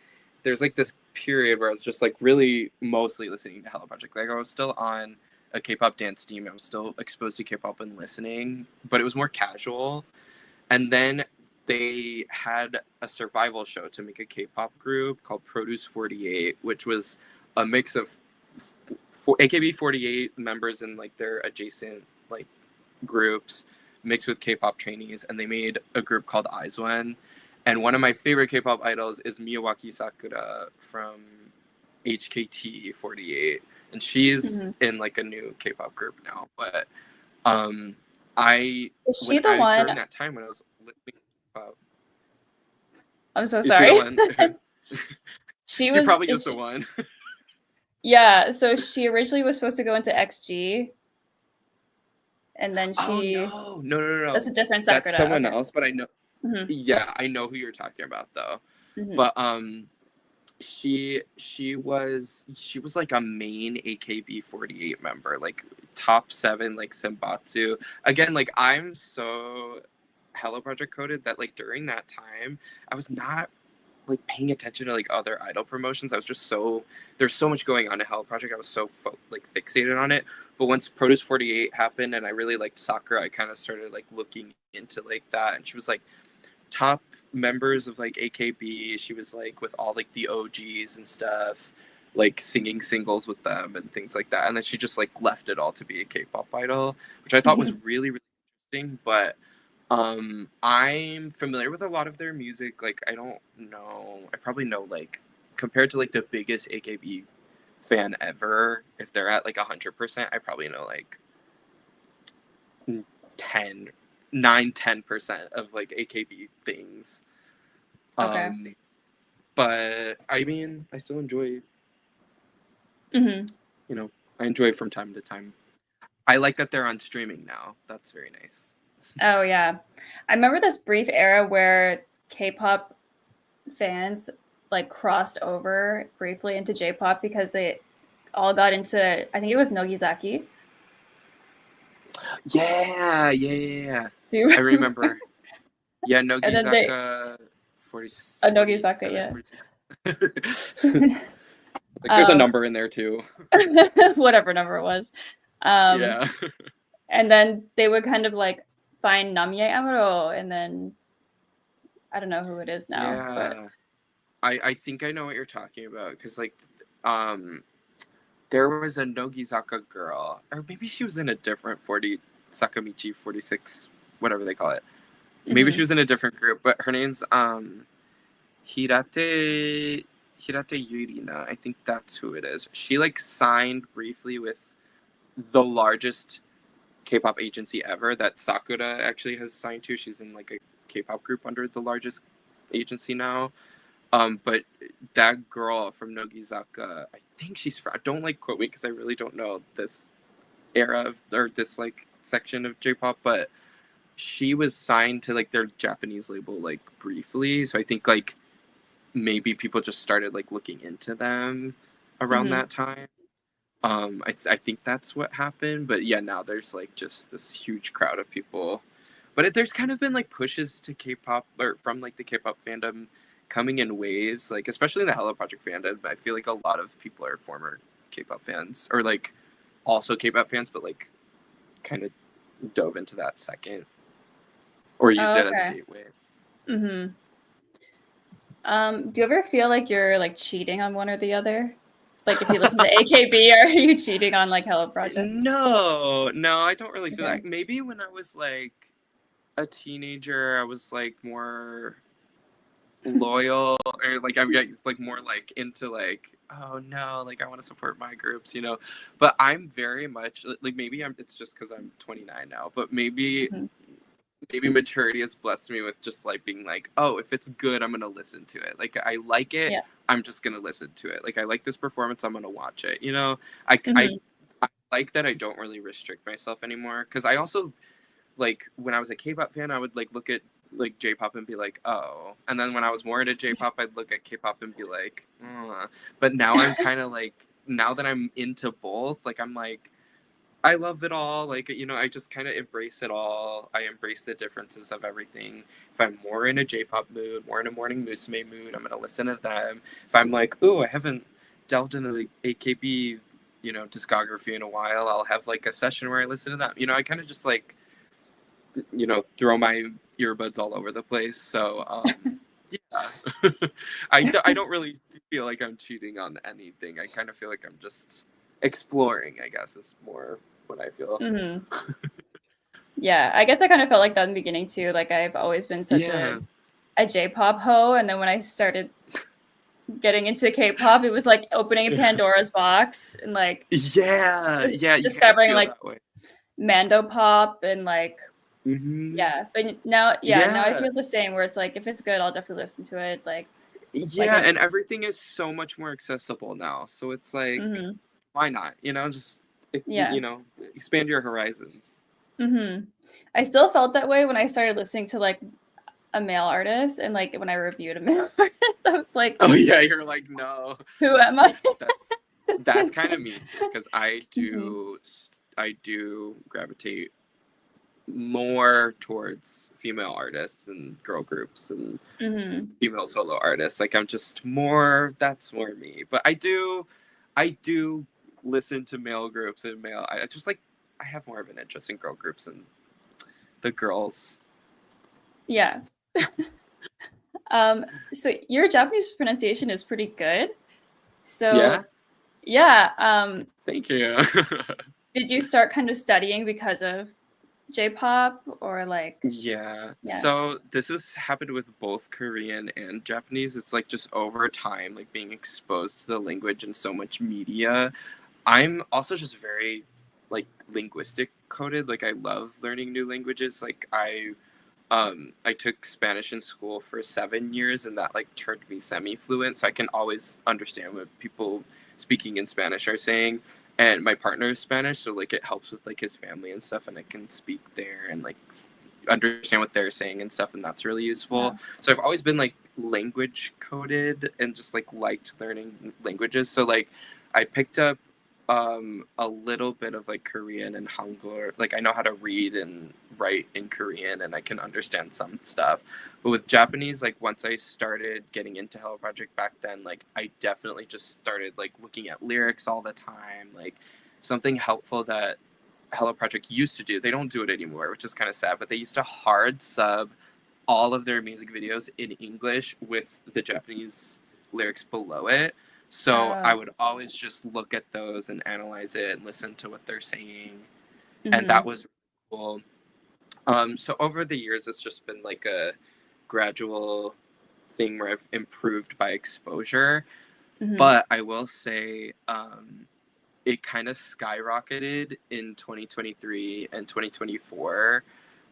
there's like this period where I was just like really mostly listening to Hello Project. Like I was still on a K-pop dance team. I was still exposed to K-pop and listening, but it was more casual. And then they had a survival show to make a K-pop group called Produce 48, which was a mix of AKB48 members and like their adjacent like groups mixed with K-pop trainees, and they made a group called Aizwan. And one of my favorite K-pop idols is Miyawaki Sakura from HKT48, and Hmm. she's in like a new K-pop group now. But um, I Is she when the I one? during that time when I was listening to K-pop, I'm so is she the sorry. one? She She was probably is is the she, one. yeah, so she originally was supposed to go into XG, and then Oh she no. that's a different That's Sakura. someone Okay. else, but I know. Hmm. Yeah, I know who you're talking about though. Hmm. But she was like a main AKB48 member, like top 7 like Senbatsu. Again, like I'm so Hello Project coded that like during that time I was not like paying attention to like other idol promotions. I was just so there's so much going on in Hello Project. I was so like fixated on it. But once Produce 48 happened and I really liked Sakura, I kind of started like looking into like that, and she was like top members of like AKB. She was like with all like the OGs and stuff, like singing singles with them and things like that. And then she just like left it all to be a K-pop idol, which I thought was really really interesting. But I'm familiar with a lot of their music. Like I don't know, I probably know like compared to like the biggest AKB fan ever, if they're at like 100%, I probably know like 10 9-10% of like AKB things. Okay. um but I mean I still enjoy, Hmm. you know, I enjoy it from time to time. I like that they're on streaming now. That's very nice. Oh yeah. I remember this brief era where K-pop fans like crossed over briefly into J-pop because they all got into, I think it was Nogizaki. Yeah. Do you I remember? remember. Yeah, And then they Nogizaka 40, Nogizaka, 47, yeah. 46. Like there's a um, number in there too. whatever number it was. Um, Yeah. and then they would kind of like find Namie Amuro, and then I don't know who it is now, but Yeah. I think I know what you're talking about because like um there was a Nogizaka girl, or maybe she was in a different 40 Sakamichi 46, whatever they call it. Maybe she mhm. was in a different group, but her name's Hirate Yurina. I think that's who it is. She like signed briefly with the largest K-pop agency ever that Sakura actually has signed to. She's in like a K-pop group under the largest agency now. But that girl from Nogizaka, I think she's from. Don't like quote me because I really don't know this era of or this like section of J-pop, but she was signed to like their Japanese label like briefly. So I think like maybe people just started like looking into them around Mhm. that time. I think that's what happened. But yeah, now there's like just this huge crowd of people. But there's kind of been like pushes to K-pop or from like the K-pop fandom coming in waves, like especially in the Hello Project fandom. I feel like a lot of people are former K-pop fans or like also K-pop fans, but like kind of dove into that second or used Oh, it as a okay. gateway. Mhm. Do you ever feel like you're like cheating on one or the other? Like if you listen to AKB, are you cheating on like Hello Project? No, I don't really feel Okay. that. Maybe when I was like a teenager, I was like more loyal or like I'm like more like into like oh no like I want to support my groups, you know. But I'm very much like maybe it's just because I'm 29 now, but Mhm. maybe maturity has blessed me with just like being like, oh, if it's good, I'm gonna listen to it. Like I like it, Yeah. I'm just gonna listen to it. Like I like this performance, I'm gonna watch it. You know, I I, Mhm. I like that I don't really restrict myself anymore because I also like when I was a K-pop fan, I would like look at like J-pop and be like, oh, and then when I was more into J-pop, I'd look at K-pop and be like, but now I'm kind of like now that I'm into both, like I'm like I love it all. Like, you know, I just kind of embrace it all. I embrace the differences of everything. If I'm more in a J-pop mood, more in a morning musume mood, I'm gonna listen to them. If I'm like, oh, I haven't delved into the AKB, you know, discography in a while, I'll have like a session where I listen to them. You know, I kind of just like throw my earbuds all over the place. So yeah, I don't really feel like I'm cheating on anything. I kind of feel like I'm just exploring, I guess, is more what I feel. Hmm. Yeah, I guess I kind of felt like that in the beginning too. Like I've always been such Yeah. a J-pop hoe, and then when I started getting into K-pop, it was like opening Yeah. Pandora's box and like Yeah. Yeah. You kind of discovering feel like that way. Mando pop and like Hmm. yeah. But now I Yeah. feel the same where it's like if it's good, I'll definitely listen to it. Like Yeah. I And everything is so much more accessible now. So it's like, mhm. why not? Just, Yeah. expand your horizons. Mhm. I still felt that way when I started listening to like a male artist and like when I reviewed a male artist, I was like, Oh, yeah. You're like, no. who am I? That's that's kind of me too, because Mhm. I do gravitate more towards female artists and girl groups and Mhm. female solo artists. Like I'm just more that's more me. But I do listen to male groups and I just like I have more of an interest in girl groups and the girls. Yeah. So your Japanese pronunciation is pretty good. Yeah, So yeah, thank you. did you start kind of studying because of J-pop or like Yeah. yeah. So this has happened with both Korean and Japanese. It's like just over time, like being exposed to the language and so much media. I'm also just very like linguistic coded. Like I love learning new languages. Like I took Spanish in school for 7 years and that like turned me semi fluent. So I can always understand what people speaking in Spanish are saying. And my partner is Spanish, so like it helps with like his family and stuff, and I can speak there and like understand what they're saying and stuff, and that's really useful. Yeah. So I've always been like language coded and just like liked learning languages. So like I picked up a little bit of like Korean and Hangul. Like I know how to read and write in Korean and I can understand some stuff. But with Japanese, like once I started getting into Hello Project back then, like I definitely just started like looking at lyrics all the time. Like something helpful that Hello Project used to do. They don't do it anymore, which is kind of sad, but they used to hard sub all of their music videos in English with the Japanese lyrics below it. So I Oh. would always just look at those and analyze it and listen to what they're saying. And that Mhm. was cool. So over the years, it's just been like a gradual thing where I've improved by exposure. Mhm. But I will say, it kind of skyrocketed in 2023 and 2024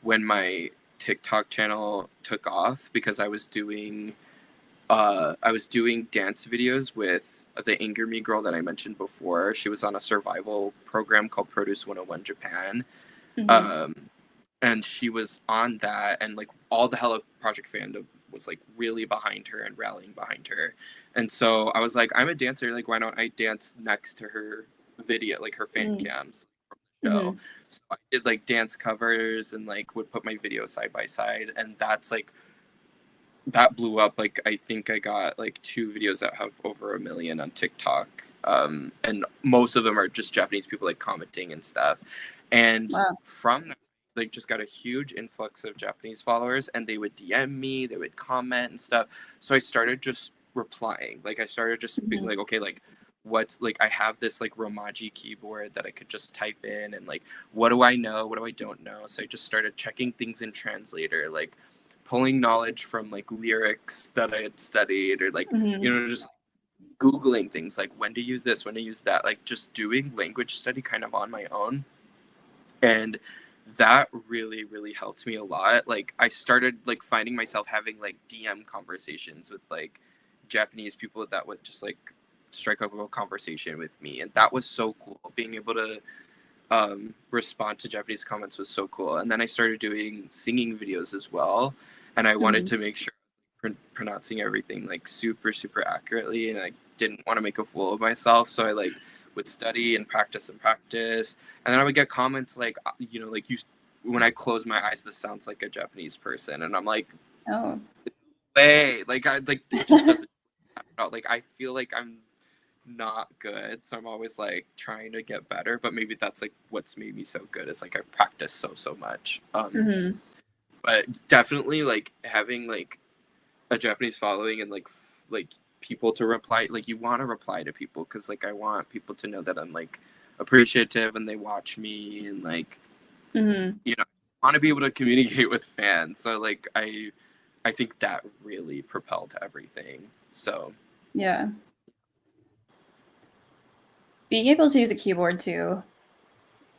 when my TikTok channel took off because I was doing dance videos with the Anger Me girl that I mentioned before. She was on a survival program called Produce 101 Japan. Mhm. Um, and she was on that and like all the Hello Project fandom was like really behind her and rallying behind her. And so I was like, I'm a dancer, like why don't I dance next to her video, like her fan Mm. cams from the show. Mhm. So I did like dance covers and like would put my videos side by side, and that's like that blew up. Like I think I got like two videos that have over 1 million on TikTok. And most of them are just Japanese people like commenting and stuff. And Wow. from that, like just got a huge influx of Japanese followers, and they would DM me, they would comment and stuff. So I started just replying. Like I started just being Mhm. like, okay, like what's like I have this like Romaji keyboard that I could just type in, and like what do I know, what do I don't know. So I just started checking things in translator, like pulling knowledge from like lyrics that I had studied, or like Mhm. just googling things like when to use this, when to use that, like just doing language study kind of on my own. And that really helped me a lot. Like I started like finding myself having like DM conversations with like Japanese people that would just like strike up a conversation with me, and that was so cool. Being able to respond to Japanese comments was so cool. And then I started doing singing videos as well, and I wanted Mhm. to make sure pronouncing everything like super accurately, and I didn't want to make a fool of myself, so I like would study and practice, and then I would get comments like like you when I close my eyes this sounds like a Japanese person, and I'm like, Oh. hey, like I like it just doesn't like I feel like I'm not good, so I'm always like trying to get better, but maybe that's like what's made me so good is like I've practiced so much. Mhm. but definitely like having like a Japanese following and like like people to reply, like you want to reply to people because like I want people to know that I'm like appreciative and they watch me and like Hmm. you know want to be able to communicate with fans. So like I think that really propelled everything. So Yeah. Being able to use a keyboard too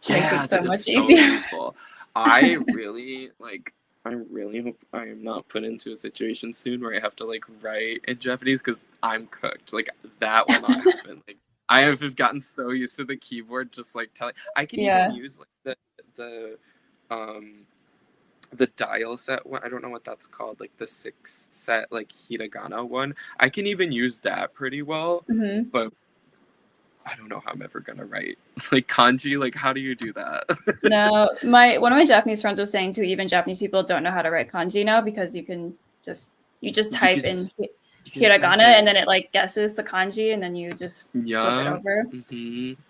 makes it yeah, so that is much so easier. useful. I really like. I really hope I am not put into a situation soon where I have to like write in Japanese because I'm cooked. Like that will not happen. Like I have gotten so used to the keyboard, just like telling. I can even Yeah. use like the um the dial set one. I don't know what that's called. Like the 6 set like hiragana one. I can even use that pretty well, Hmm. but I don't know how I'm ever gonna write like kanji. Like how do you do that? No, my one of my Japanese friends was saying too, even Japanese people don't know how to write kanji now because you just You type could in just you can just type hiragana and it. then it like guesses the kanji and then you just flip it Yeah. over.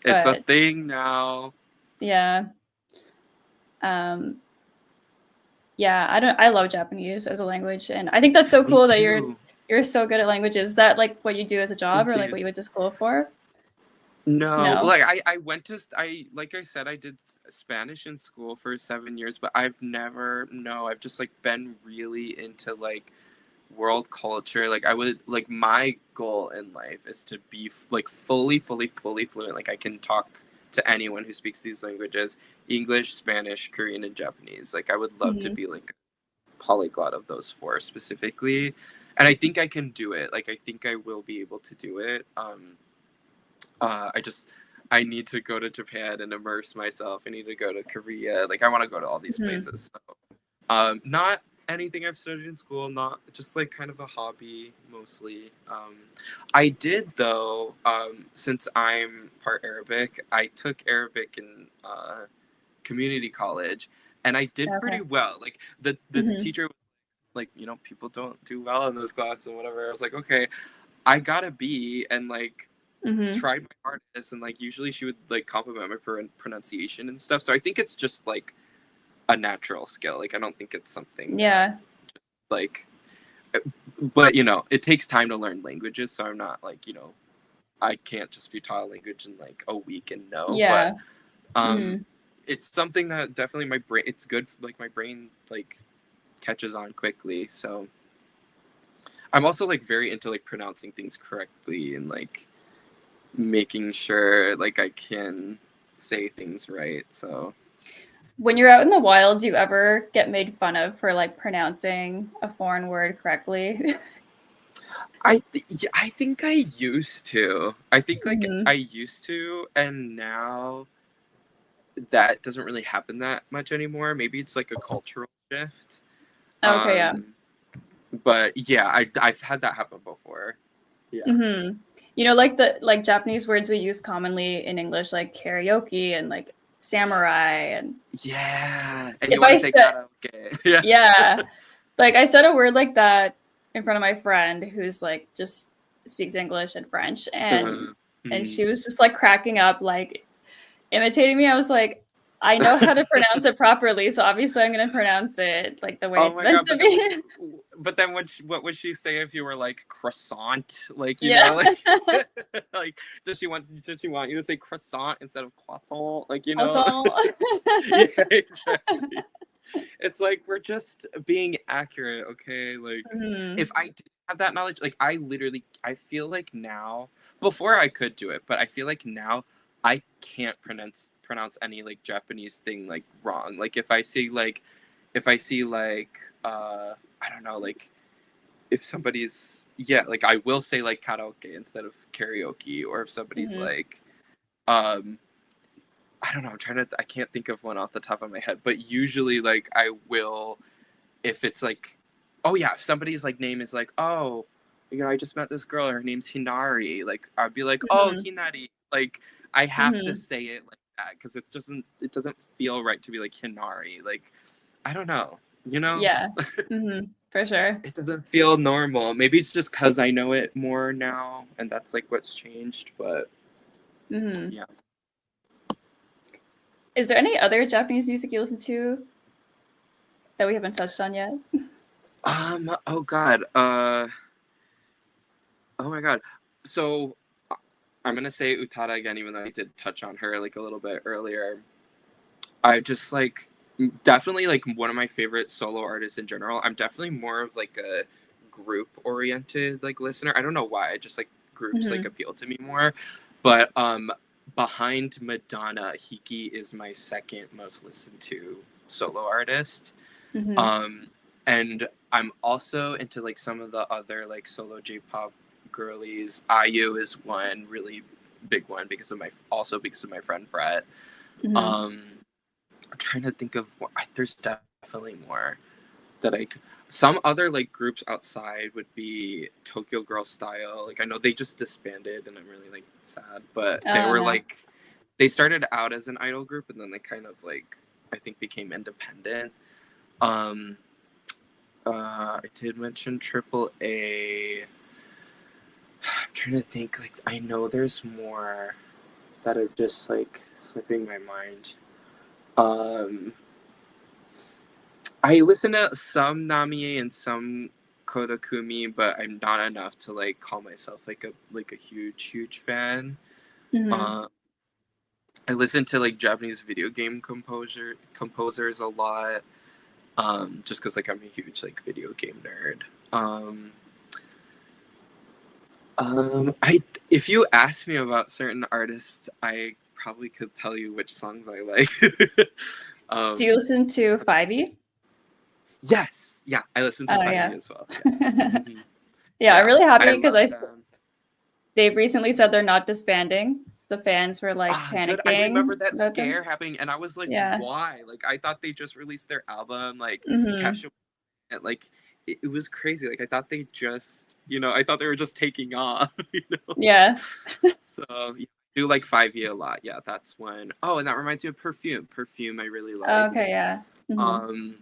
It's a But thing now. yeah, um, yeah, I love Japanese as a language, and I think that's so Me cool that too. you're so good at languages. Is that like what you do as a job Thank or like you. what you went to school for? No, No. like I went to I like I said I did Spanish in school for 7 years, but I've never no, I've just like been really into like world culture. Like I would like my goal in life is to be like fully fluent. Like I can talk to anyone who speaks these languages, English, Spanish, Korean, and Japanese. Like I would love to Hmm. be like polyglot of those four specifically, and I think I can do it. Like I think I will be able to do it. I just I need to go to Japan and immerse myself. I need to go to Korea. Like I want to go to all these Hmm. places. So, not anything I've studied in school. Not just like kind of a hobby mostly. I did though. Since I'm part Arabic, I took Arabic in community college, and I did Okay. pretty well. Like this Hmm. teacher was like, people don't do well in this class and whatever. I was like, okay, I got a B, and like Hmm. tried my hardest, and like usually she would like compliment my pronunciation and stuff. So I think it's just like a natural skill. Like I don't think it's something that Yeah. like, but it takes time to learn languages. So I'm not like I can't just be taught a language in like a week and know. But Yeah. um, Hmm. it's something that definitely my brain. It's good. Like my brain like catches on quickly. So I'm also like very into like pronouncing things correctly and like making sure like I can say things right. So When you're out in the wild, do you ever get made fun of for like pronouncing a foreign word correctly? yeah, I think I used to. I think like I Hmm. used to, and now that doesn't really happen that much anymore. Maybe it's like a cultural shift. Okay, yeah. Um, but yeah, I've had that happen before. Yeah. Hmm. You know, like the like Japanese words we use commonly in English, like karaoke and like samurai. And Yeah, and you if want I to say said, karaoke. Yeah. yeah, like I said a word like that in front of my friend who's like just speaks English and French, Uh, and mm. she was just like cracking up, like imitating me. I was like, I know how to pronounce it properly, so obviously I'm gonna pronounce it like the way Oh it's my meant god! to be. But then what would she say if you were like croissant? Like Yeah. like like does she want you to say croissant instead of croissant? Like Also, yeah, exactly. It's like we're just being accurate, okay? Like if mhm. I did have that knowledge, like I feel like now before I could do it, but I feel like now I can't pronounce any like Japanese thing like wrong. Like if I see like I don't know, like if somebody's yeah, like I will say like karaoke instead of karaoke, or if somebody's Mhm. like um I don't know, I can't think of one off the top of my head, but usually like I will if it's like oh yeah, if somebody's like name is like, oh, I just met this girl, her name's Hinari, like I'd be like, oh, Mhm. Hinari. Like I have to Mhm. say it like that because it doesn't feel right to be like Hinari. Like I don't know, you know? Yeah. Mhm. For sure. It doesn't feel normal. Maybe it's just because I know it more now, and that's like what's changed. But Mhm. yeah, Is there any other Japanese music you listen to? that we haven't touched on yet? Oh God. Oh my God. So I'm gonna say Utada again, even though I did touch on her like a little bit earlier. I just like definitely like one of my favorite solo artists in general. I'm definitely more of like a group oriented like listener. I don't know why. I just like groups like Mm-hmm. appeal to me more. But behind Madonna, Hiki is my second most listened to solo artist. Mm-hmm. Um and I'm also into like some of the other like solo J-pop girlies. IU is one really big one because of my friend Brett. Mm-hmm. Um I'm trying to think of there's definitely more that some other like groups outside would be Tokyo Girl Style. Like I know they just disbanded and I'm really like sad, but they Oh were no. like they started out as an idol group and then they kind of like I think became independent. Um I did mention Triple A. I'm trying to think like I know there's more that are just like slipping my mind. Um I listen to some Namie and some Kodakumi, but I'm not enough to like call myself like a huge fan. Mm-hmm. Uh, I listen to like Japanese video game composers a lot, just because like I'm a huge like video game nerd. Um, I if you ask me about certain artists, I probably could tell you which songs I like. Do you um, listen to 5E? yes, yeah, I listen to Oh 5E yeah. as well. Yeah. Hmm. Yeah, I'm Yeah, really I happy because love them. they recently said they're not disbanding. The fans were like Ah, good. I panicking remember that about scare them. happening, and I was like, Yeah. why? Like, I thought they just released their album, like, Mm-hmm. Capture. Like, it was crazy. Like, I thought they just, I thought they were just taking off, Yeah. So, yeah, I do like 5E a lot. Yeah, that's one. Oh, and that reminds me of Perfume. Perfume, I really like. Okay, yeah. Mm-hmm. Um,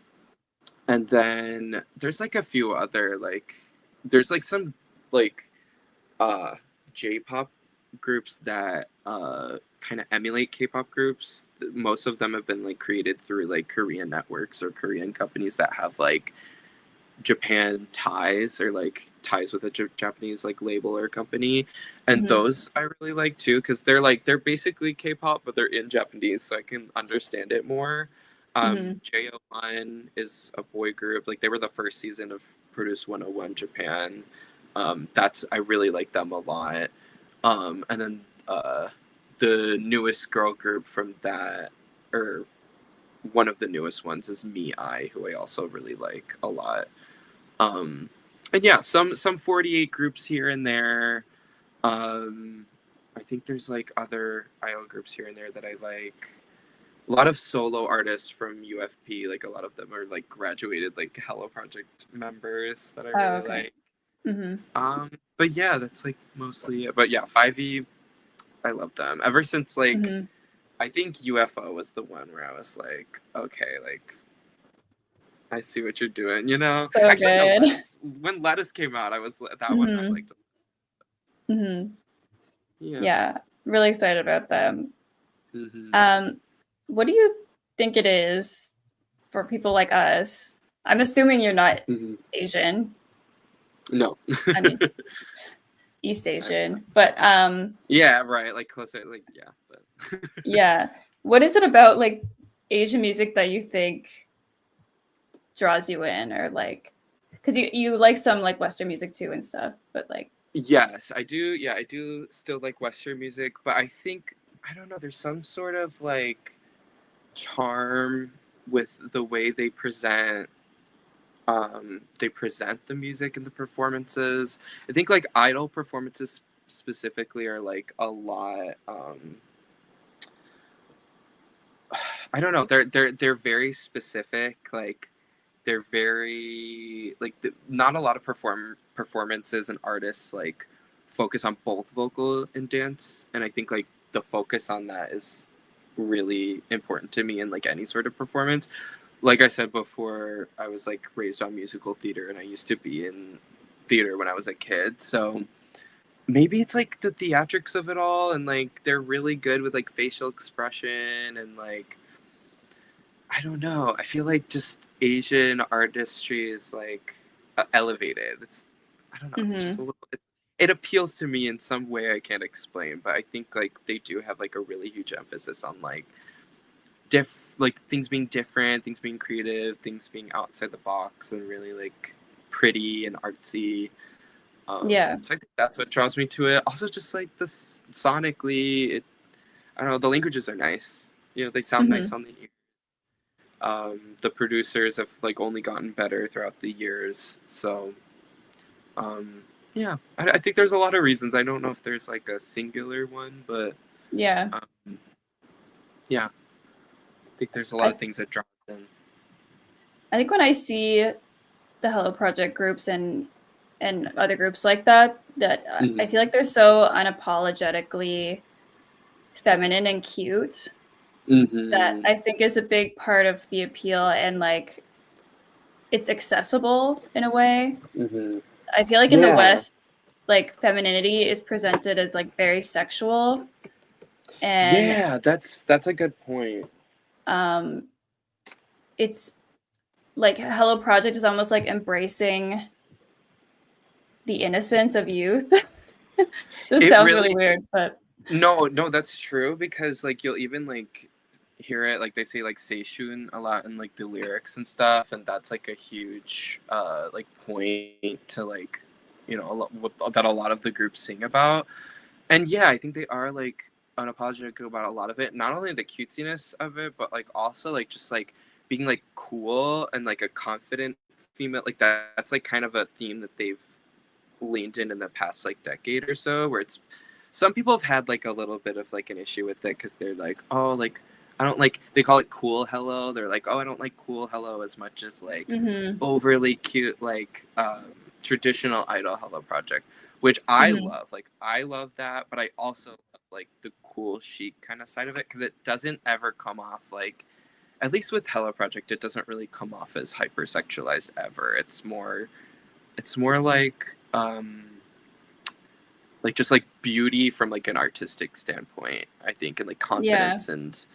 and then there's like a few other, like, there's like some, like, uh J-pop groups that kind of emulate K-pop groups. Most of them have been like created through like Korean networks or Korean companies that have like Japan ties or like ties with a Japanese like label or company. And Mm-hmm. those I really like too because they're basically K-pop but they're in Japanese so I can understand it more. Mm-hmm. JO1 is a boy group. Like they were the first season of Produce 101 Japan. That's I really like them a lot. And then the newest girl group from that, or one of the newest ones, is Me I, who I also really like a lot. Um, and yeah, some 48 groups here and there. Um, I think there's like other idol groups here and there that I like. A lot of solo artists from UFP, like a lot of them are like graduated like Hello Project members that I Oh, really okay. like. Mm-hmm. But yeah, that's like mostly it. But yeah, 5E, I love them. Ever since like Mm-hmm. I think UFO was the one where I was like, okay, like I see what you're doing, So Actually, no, good. Lettuce. When Lettuce came out, I was that one I Mm-hmm. liked. Mm-hmm. Yeah. Yeah. Really excited about them. Hmm. Um, what do you think it is for people like us? I'm assuming you're not Hmm. Asian. No. I mean, East I'm not. Asian, but Yeah, right. Like closer. Like yeah, but. yeah. What is it about like Asian music that you think draws you in, or like, because you like some like Western music too and stuff, but like, Yes, I do. Yeah, I do still like Western music, but I think I don't know. There's some sort of like charm with the way they present the music and the performances. I think like idol performances specifically are like a lot. I don't know. They're very specific. Like they're very like not a lot of performances and artists like focus on both vocal and dance, and I think like the focus on that is really important to me in like any sort of performance. Like I said before, I was like raised on musical theater and I used to be in theater when I was a kid. So maybe it's like the theatrics of it all and like they're really good with like facial expression and like I don't know. I feel like just Asian artistry is like elevated. It's I don't know. It's just a Mhm. little. It appeals to me in some way I can't explain, but I think like they do have like a really huge emphasis on like like things being different, things being creative, things being outside the box, and really like pretty and artsy. Yeah. So I think that's what draws me to it. Also, just like this sonically, I don't know. The languages are nice. You know, they sound nice Mhm. on the ear. The producers have like only gotten better throughout the years. So um, yeah, I think there's a lot of reasons. I don't know if there's like a singular one, but Yeah. um, yeah, I think there's a lot I of things that draw us in. I think when I see the Hello Project groups and other groups like that, that I Mm-hmm. feel like they're so unapologetically feminine and cute that Mm-hmm. I think is a big part of the appeal, and like it's accessible in a way. Mm-hmm. I feel like in the Yeah. West, like femininity is presented as like very sexual, and Yeah, that's a good point. um it's like Hello Project is almost like embracing the innocence of youth. This It sounds really really weird, but no, that's true because like you'll even like hear it like they say like seishun a lot in like the lyrics and stuff, and that's like a huge like point to like that a lot of the groups sing about. And yeah, I think they are like unapologetic about a lot of it. Not only the cutesiness of it, but like also like just like being like cool and like a confident female. Like that's like kind of a theme that they've leaned in the past like decade or so, where it's some people have had like a little bit of like an issue with it because they're like, oh, like I don't like they call it cool hello. They're like, oh, I don't like cool hello as much as like mhm, overly cute like traditional idol hello project, which I mhm, love. Like I love that, but I also love like the cool chic kind of side of it because it doesn't ever come off like, at least with hello project, it doesn't really come off as hypersexualized ever. It's more like just like beauty from like an artistic standpoint, I think, and like yeah, confidence and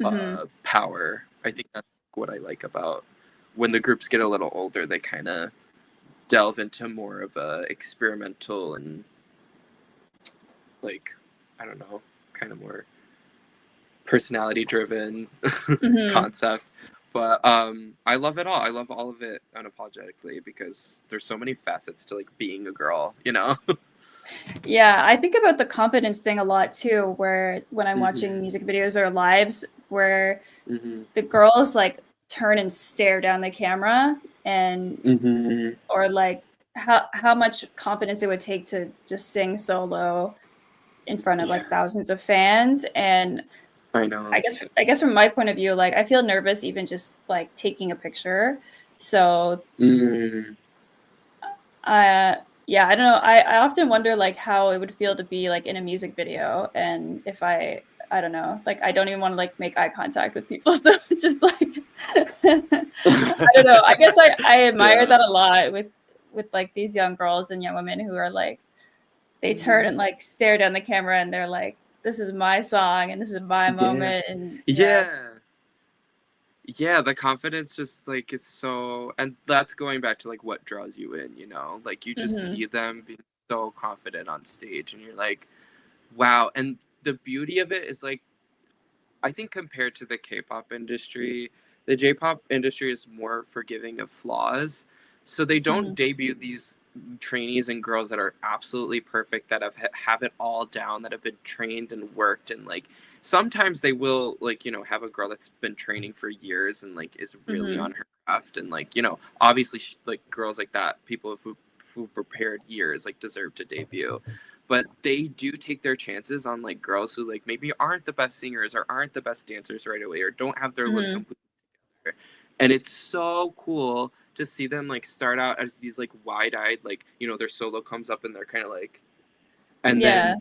mhm, power. I think that's what I like about when the groups get a little older. They kind of delve into more of a experimental and like, I don't know, kind of more personality driven mhm. concept. But I love it all. I love all of it unapologetically because there's so many facets to like being a girl, you know. Yeah, I think about the confidence thing a lot too, where when I'm watching Mm-hmm. music videos or lives where Mm-hmm. the girls like turn and stare down the camera, and Mm-hmm. or like how much confidence it would take to just sing solo in front of Yeah, like thousands of fans. And I I know. guess I guess from my point of view, like I feel nervous even just like taking a picture. So Mm, uh yeah, I don't know. I often wonder like how it would feel to be like in a music video, and if I don't know, like I don't even want to like make eye contact with people. So just like I don't know. I guess I admire yeah. that a lot with like these young girls and young women who are like they turn Mm, and like stare down the camera and they're like, this is my song and this is my yeah. moment, and yeah. Yeah. Yeah, the confidence just like it's so, and that's going back to like what draws you in, you know? Like you just Mhm. see them being so confident on stage and you're like, wow. And the beauty of it is like I think compared to the K-pop industry, the J-pop industry is more forgiving of flaws. So they don't Mhm. debut these trainees and girls that are absolutely perfect, that have it all down, that have been trained and worked, and like sometimes they will like have a girl that's been training for years and like is really Mhm. on her craft, and like obviously like girls like that, people who prepared years like deserve to debut, but they do take their chances on like girls who like maybe aren't the best singers or aren't the best dancers right away or don't have their look Mhm. completely together. And it's so cool to see them like start out as these like wide-eyed, like their solo comes up and they're kind of like, and Yeah. then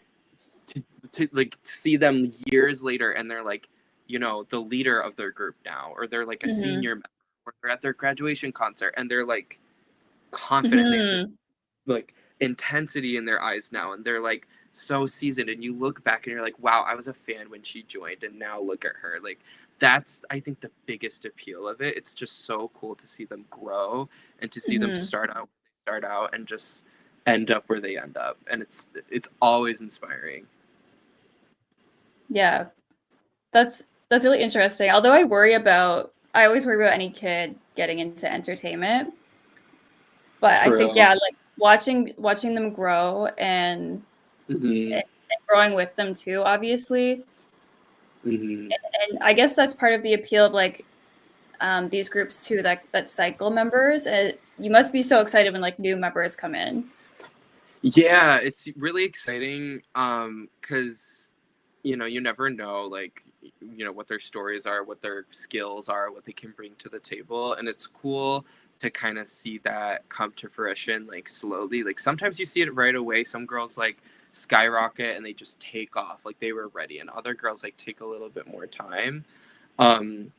to like see them years later and they're like the leader of their group now, or they're like a Mhm. senior member, or they're at their graduation concert and they're like confident, they have this Mhm. like intensity in their eyes now, and they're like so seasoned, and you look back and you're like, wow, I was a fan when she joined, and now look at her. Like, that's, I think, the biggest appeal of it. It's just so cool to see them grow and to see them Hmm. start out and just end up where they end up, and it's always inspiring. Yeah, that's really interesting. Although I always worry about any kid getting into entertainment. But I think, True. yeah, like watching them grow Hmm. and growing with them too, obviously. Hmm. And I guess that's part of the appeal of like these groups too that cycle members. You must be so excited when like new members come in. Yeah, it's really exciting cuz you never know, like, what their stories are, what their skills are, what they can bring to the table, and it's cool to kind of see that come to fruition, like, slowly. Like, sometimes you see it right away. Some girls like skyrocket and they just take off like they were ready, and other girls like take a little bit more time. Um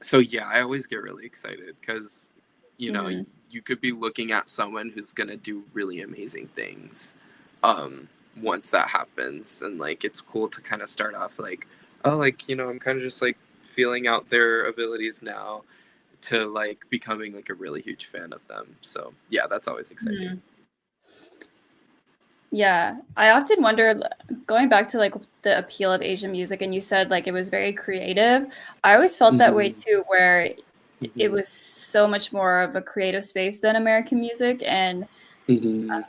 so yeah, I always get really excited because you know Hmm. you could be looking at someone who's gonna do really amazing things um, once that happens, and like it's cool to kind of start off like, oh, like I'm kind of just like feeling out their abilities now to like becoming like a really huge fan of them. So yeah, that's always exciting. Hmm. Yeah, I often wonder, going back to like the appeal of Asian music, and you said like it was very creative. I always felt that way Hmm. too, where it Hmm. was so much more of a creative space than American music, and Hmm.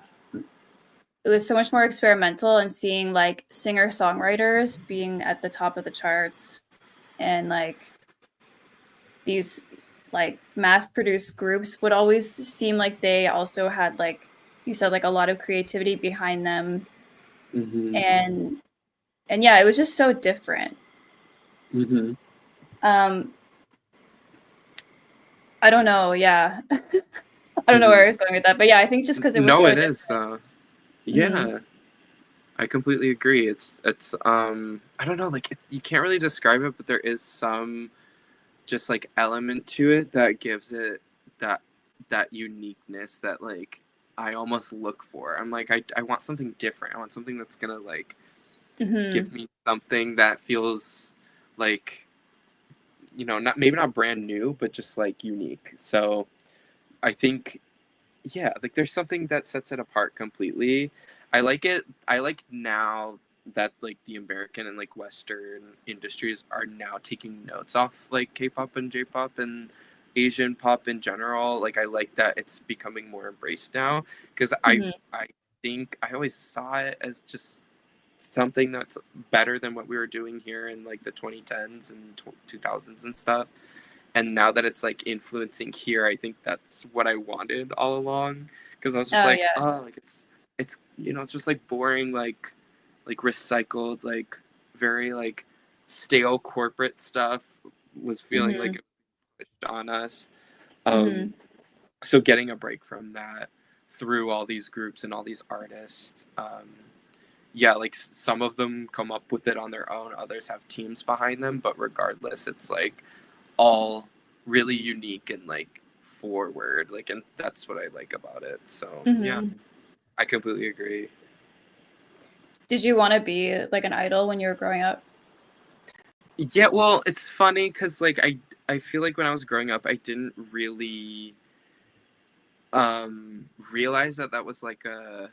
it was so much more experimental. And seeing like singer-songwriters being at the top of the charts, and like these like mass-produced groups would always seem like they also had, like you said, like a lot of creativity behind them, Hmm. and yeah, it was just so different. Hmm. Um, I don't know, yeah. I don't know where I Hmm. was going with that, but yeah, I think just because it was No, so it different. is though. Mhm. Yeah. I completely agree. It's I don't know, like you can't really describe it, but there is some just like element to it that gives it that that uniqueness that like I almost look for. I'm like I want something different. I want something that's gonna like give Mhm. me something that feels like not maybe not brand new, but just like unique. So I think yeah, like there's something that sets it apart completely. I like it. I like now that like the American and like Western industries are now taking notes off like K-pop and J-pop and Asian pop in general. Like I like that it's becoming more embraced now because Mhm. I think I always saw it as just something that's better than what we were doing here in like the 2010s and 2000s and stuff, and now that it's like influencing here, I think that's what I wanted all along, because I was just Oh, like, yeah. oh, like it's it's just like boring, like recycled, like very like stale corporate stuff was feeling like Mhm. it was pushed on us. Mhm. um so getting a break from that through all these groups and all these artists, yeah, like some of them come up with it on their own, others have teams behind them, but regardless, it's like all really unique and like forward, like, and that's what I like about it. So yeah, Mhm. I completely agree. Did you wanna be, like, an idol when you were growing up? Yeah, well, it's funny because like I feel like when I was growing up I didn't really realize that that was like a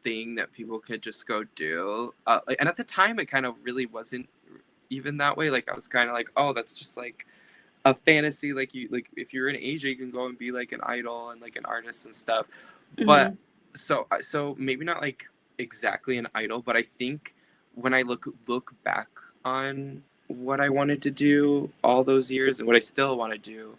thing that people could just go do, like, and at the time it kind of really wasn't even that way. Like I was kind of like, oh, that's just like a fantasy, like you, like if you're in Asia you can go and be like an idol and like an artist and stuff. But Mhm. so maybe not like exactly an idol, but I think when I look back on what I wanted to do all those years and what I still want to do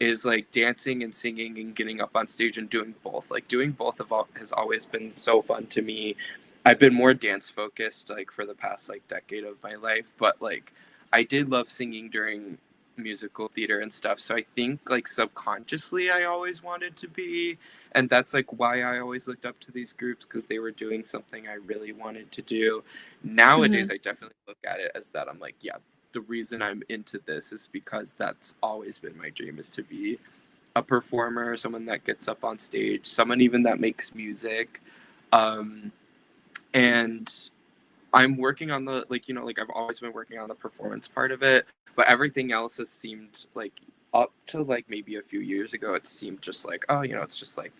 is like dancing and singing and getting up on stage and doing both. Like doing both has always been so fun to me. I've been more dance focused like for the past like decade of my life, but like I did love singing during musical theater and stuff. So I think like subconsciously I always wanted to be, and that's like why I always looked up to these groups, because they were doing something I really wanted to do. Nowadays Mhm. I definitely look at it as that I'm like, yeah, the reason I'm into this is because that's always been my dream, is to be a performer, someone that gets up on stage, someone even that makes music. Um, and I'm working on the like, like I've always been working on the performance part of it, but everything else has seemed like up to like maybe a few years ago, it seemed just like, oh, it's just like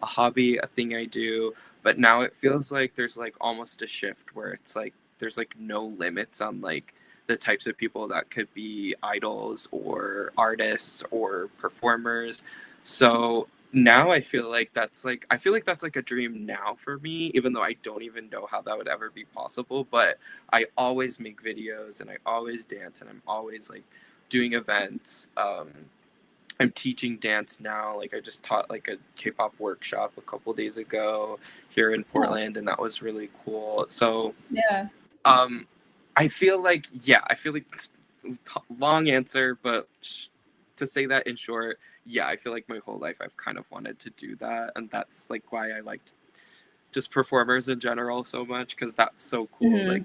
a hobby, a thing I do. But now it feels like there's like almost a shift where it's like there's like no limits on like the types of people that could be idols or artists or performers. So now I feel like that's like a dream now for me, even though I don't even know how that would ever be possible. But I always make videos and I always dance and I'm always like doing events. I'm teaching dance now. Like I just taught like a K-pop workshop a couple days ago here in Oh, Portland, and that was really cool. So yeah. um, I feel like long answer, but to say that in short, yeah, I feel like my whole life I've kind of wanted to do that, and that's like why I liked just performers in general so much, because that's so cool. Hmm.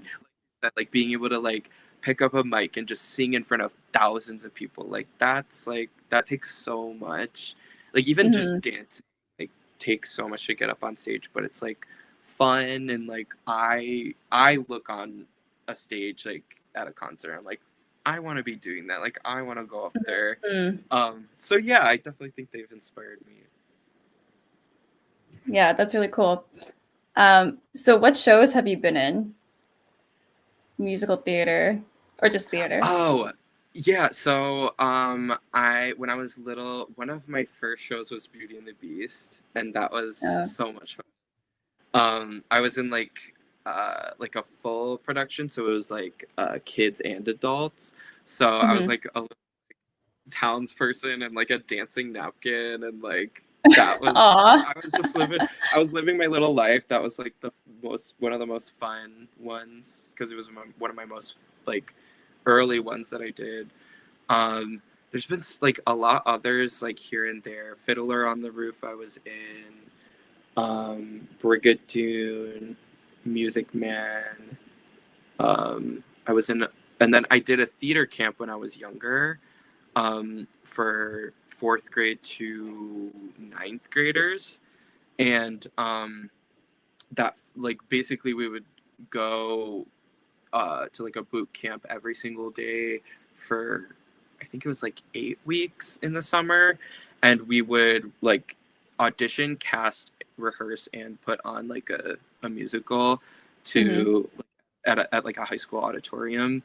That, like being able to like pick up a mic and just sing in front of thousands of people, like that takes so much. Like even just Hmm. dancing, like takes so much to get up on stage, but it's like fun, and like I look on a stage like at a concert, I'm like, I want to be doing that. Like I want to go up there. Hmm. So yeah, I definitely think they've inspired me. Yeah, that's really cool. So what shows have you been in? Musical theater or just theater? Oh, yeah. So, I when I was little, one of my first shows was Beauty and the Beast, and that was Oh. so much fun. I was in like a full production, so it was like kids and adults. So I was Hmm. like a little townsperson and like a dancing napkin, and like that was Aw. I was living my little life. That was like the most one of the most fun ones, because it was one of my most like early ones that I did. Um, there's been like a lot others like here and there. Fiddler on the Roof I was in, Brigadoon, Music Man. I was in, and then I did a theater camp when I was younger, for fourth grade to ninth graders, and that like basically we would go to like a boot camp every single day for, I think it was like 8 weeks in the summer, and we would like audition, cast, rehearse, and put on like a musical Hmm. to at like a high school auditorium.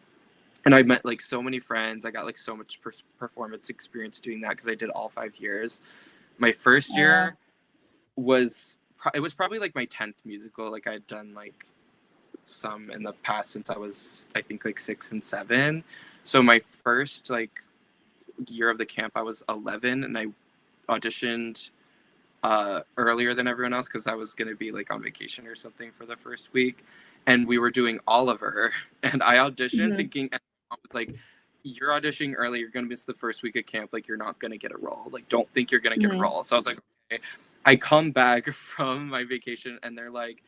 And I met like so many friends. I got like so much performance experience doing that because I did all 5 years. My first Uh, year was it was probably like my 10th musical. Like I had done like some in the past since I was, I think, like 6 and 7. So my first like year of the camp, I was 11, and I auditioned earlier than everyone else because I was gonna be like on vacation or something for the first week, and we were doing Oliver, and I auditioned hmm. thinking, and I was like, "You're auditioning early. You're gonna miss the first week of camp. Like you're not gonna get a role. Like don't think you're gonna get a Hmm. role." So I was like, "Okay." I come back from my vacation, and they're like,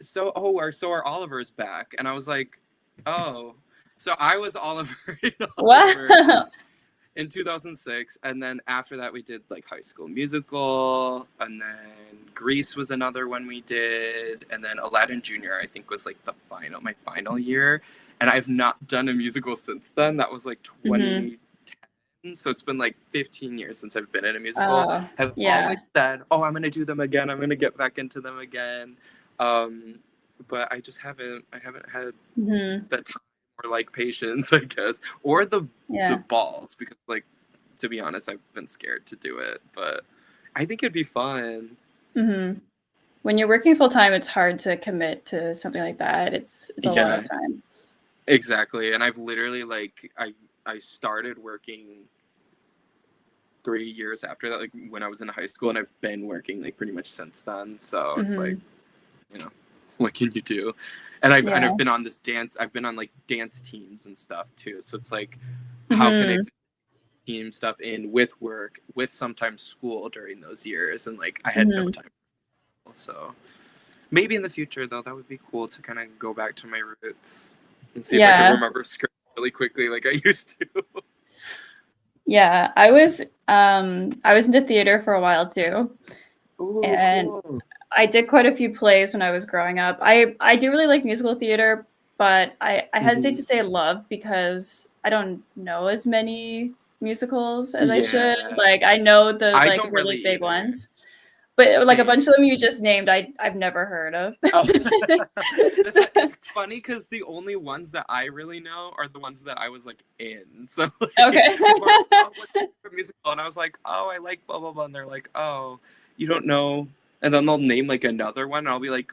so our Oliver's back, and I was like, oh, so I was Oliver in Oliver Wow. in 2006, and then after that we did like High School Musical, and then Grease was another one we did, and then Aladdin Jr. I think was like my final year, and I've not done a musical since then. That was like Hmm. 2010, so it's been like 15 years since I've been in a musical. Have Yeah. always said, oh, I'm gonna do them again, I'm gonna get back into them again, um but I haven't had Hmm. the time or like patience, I guess, or the Yeah. balls, because like, to be honest, I've been scared to do it, but I think it'd be fun. Hmm. When you're working full time, it's hard to commit to something like that. It's a lot of Yeah, time. exactly. And I've literally like I started working 3 years after that, like when I was in high school, and I've been working like pretty much since then. So it's like, Hmm. you know, what can you do? And I've Yeah. been on I've been on like dance teams and stuff too. So it's like, how can I Hmm. fit team stuff in with work, with sometimes school during those years, and like I had no Hmm. time. So maybe in the future though, that would be cool to kind of go back to my roots and see if I could Yeah. remember scripts really quickly like I used to. Yeah. I was into theater for a while too. Ooh, And cool. I did quite a few plays when I was growing up. I do really like musical theater, but I hesitate Hmm. to say love because I don't know as many musicals as I should. Yeah, Like I know the I like don't really really big either. ones, but like a bunch Same. of them you just named, I've never heard of. Oh, So, it's funny because the only ones that I really know are the ones that I was like in. So like, okay. people are like, "Oh, what's your favorite musical?" And I was like, "Oh, I like blah blah blah." And they're like, "Oh, you don't know?" And then they'll name like another one, and I'll be like,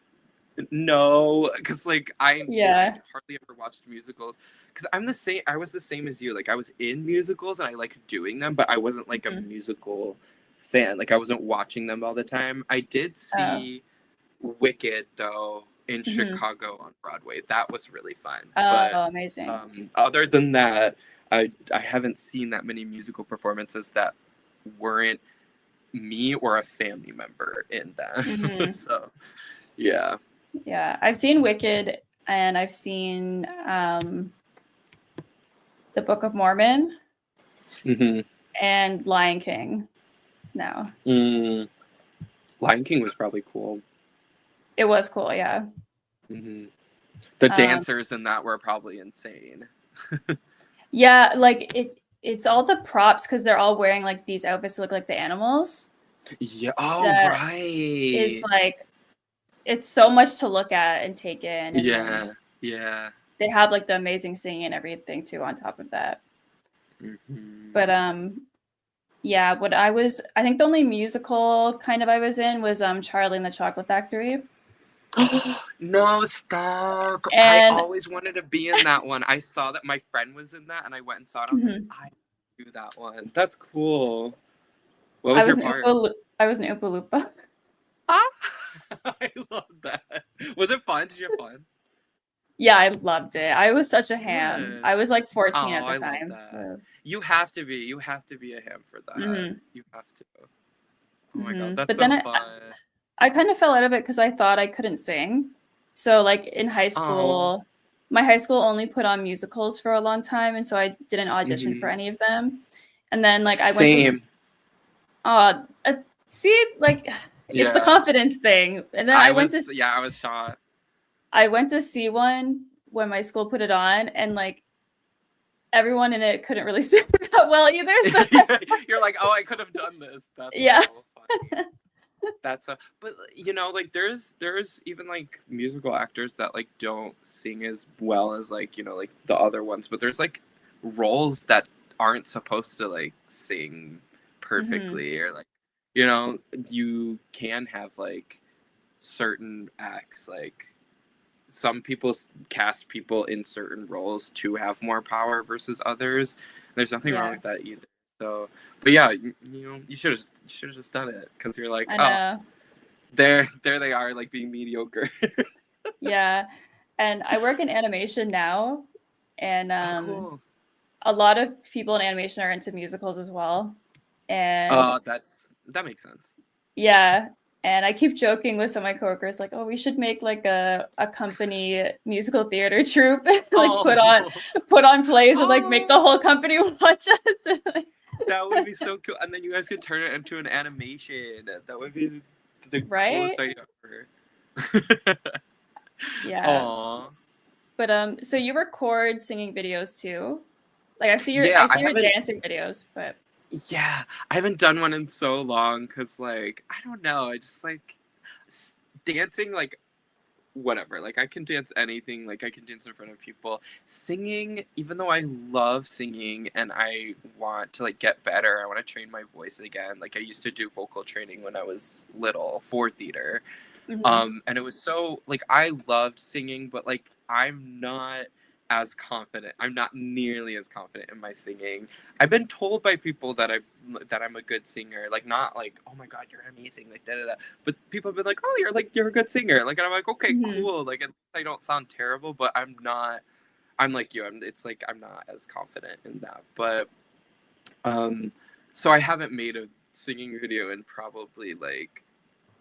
"No," because like I Yeah. hardly ever watched musicals because I'm the same. I was the same as you. Like I was in musicals and I like doing them, but I wasn't like a Mhm. musical fan. Like I wasn't watching them all the time. I did Oh. see Wicked though in Mhm. Chicago on Broadway. That was really fun. Oh, But amazing. other than that, I haven't seen that many musical performances that weren't me or a family member in them. Mhm. So yeah. Yeah, I've seen Wicked and I've seen The Book of Mormon Hmm. and Lion King now. Mm. Lion King was probably cool. It was cool, yeah. Hmm. The Um, dancers in that were probably insane. yeah, like it's all the props because they're all wearing like these outfits that look like the animals. Yeah. Oh, That is right. like it's so much to look at and take in, and then Yeah. Yeah. they have like the amazing singing and everything too on top of that. Hmm. But yeah, I think the only musical kind of I was in was Charlie and the Chocolate Factory. No, stop. I And always wanted to be in that one. I saw that my friend was in that and I went and saw it. I was like, mhm, I do that one. That's cool. What was your part? I was an Oompa Loompa. Ah! I love that. Was it fun? Did you have fun? Yeah, I loved it. I was such a ham. Good. I was like 14 Oh, at the I love time. that. So You have to be. You have to be a ham for that. mhm, You have to. Oh my god, that's but so then fun. I kind of fell out of it because I thought I couldn't sing. So like in high Oh. school, my high school only put on musicals for a long time, and so I didn't audition for Hmm. any of them. And then like I went to Same. see like it's the Yeah. confidence thing. And then I was. Yeah, I was shot. I went to see one when my school put it on, and like everyone in it couldn't really sing that well either. So You're like, oh, I could have done this. That's yeah. so funny. That's a, but you know, like there's even like musical actors that like don't sing as well as like, you know, like the other ones, but there's like roles that aren't supposed to like sing Hmm. perfectly, or like, you know, you can have like certain acts, like some people cast people in certain roles to have more power versus others. There's nothing wrong Yeah, with that either. So, but yeah, you know, you should have just done it because you're like, I oh, know. there they are, like being mediocre. Yeah. And I work in animation now, and Oh, cool. a lot of people in animation are into musicals as well. And That makes sense. yeah, and I keep joking with some of my coworkers, like, "Oh, we should make like a company musical theater troupe, like Oh, put on plays and like make oh, the whole company watch us." that would be so cool. And then you guys could turn it into an animation. That would be the Right? coolest idea ever. Yeah. Aw. But so you record singing videos too? Like I Yeah, I see your haven't. dancing videos, but Yeah, I haven't done one in so long because, like, I don't know. I just like dancing, like, whatever. Like, I can dance anything. Like, I can dance in front of people. Singing, even though I love singing and I want to, like, get better, I want to train my voice again. Like, I used to do vocal training when I was little for theater. mhm, And it was so like I loved singing, but like I'm not as confident. I'm not nearly as confident in my singing. I've been told by people that I'm a good singer, like not like, oh my god, you're amazing, like da da da. But people have been like, oh, you're a good singer, like, and I'm like, okay, mhm. cool. Like, at least I don't sound terrible, but I'm not. I'm like you. It's like I'm not as confident in that. But um, so I haven't made a singing video in probably like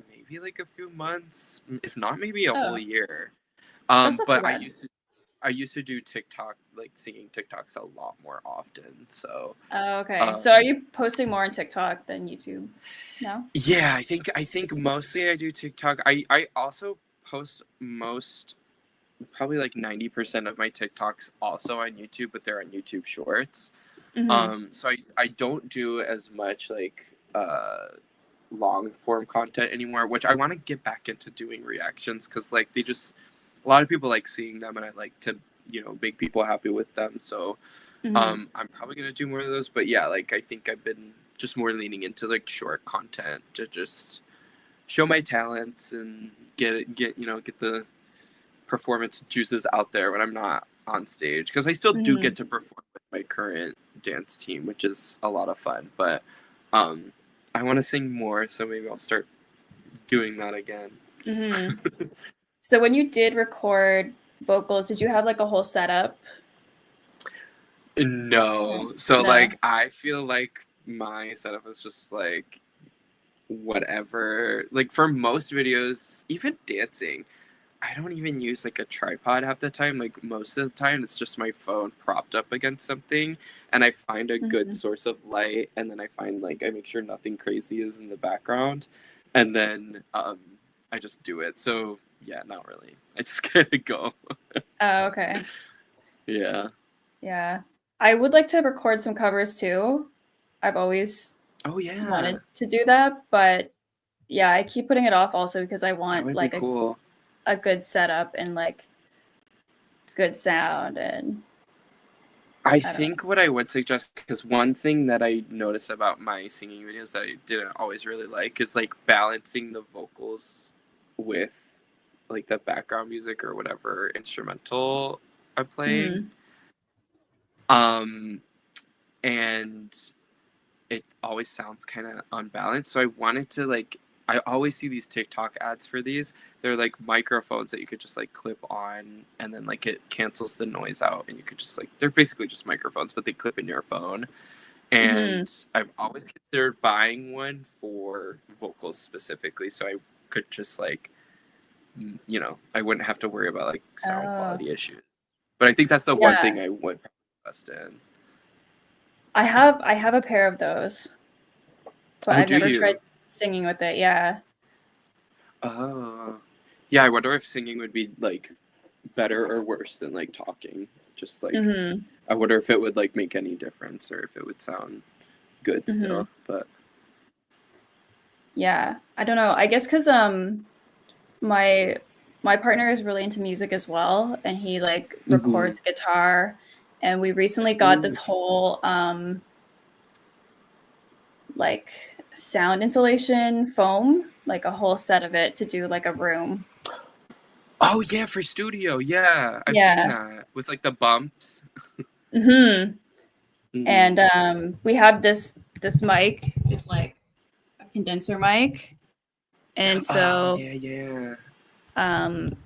maybe like a few months, if not maybe a whole Oh, year. that's not too But I bad. used to. I used to do TikTok, like singing TikToks a lot more often. So Oh, okay. So are um, you posting more on TikTok than YouTube now? yeah, I think mostly I do TikTok. I also post most, probably like 90% of my TikToks also on YouTube, but they're on YouTube Shorts. Mm-hmm. So I don't do as much like long form content anymore, which I want to get back into doing reactions because like they just, a lot of people like seeing them and I like to, make people happy with them. So Mm-hmm. I'm probably gonna do more of those. But yeah, like I think I've been just more leaning into like short content to just show my talents and get the performance juices out there when I'm not on stage, because I still do Mm-hmm. get to perform with my current dance team, which is a lot of fun. But um, I want to sing more, so maybe I'll start doing that again. Mm-hmm. So when you did record vocals, did you have like a whole setup? No, so No. like I feel like my setup is just like whatever. Like for most videos, even dancing, I don't even use like a tripod half the time. Like most of the time, it's just my phone propped up against something, and I find a good Mm-hmm. source of light, and then I find like I make sure nothing crazy is in the background, and then I just do it. So yeah, not really. I just kind of go. Oh, okay. Yeah. Yeah. I would like to record some covers too. I've always Oh wanted yeah, to do that, but yeah, I keep putting it off also because I that want would be like cool. a good setup and like good sound and I I don't know. think what I would suggest, because one thing that I notice about my singing videos that I didn't always really like is like balancing the vocals with like the background music or whatever instrumental I'm playing. Mhm. Um, and it always sounds kind of unbalanced. So I wanted to like, I always see these TikTok ads for these. They're like microphones that you could just like clip on, and then like it cancels the noise out, and you could just like, they're basically just microphones, but they clip in your phone. Mhm. And I've always considered buying one for vocals specifically, so I could just like, I wouldn't have to worry about like sound Oh. quality issues. But I think that's the one Yeah. thing I would invest in. I have a pair of those, but Oh, I've do never tried you? singing with it. Yeah. Oh, yeah. I wonder if singing would be like better or worse than like talking. Just like, Mhm. I wonder if it would like make any difference or if it would sound good Mhm. still. But Yeah. I don't know. I guess cuz my my partner is really into music as well and he like mm-hmm. records guitar and we recently got Ooh. this whole like sound insulation foam, like a whole set of it to do like a room. Oh yeah, for studio. Yeah, I've seen Yeah. that with like the bumps. Mhm. Mm-hmm. And we have this mic is like a condenser mic. And Oh so yeah, yeah. um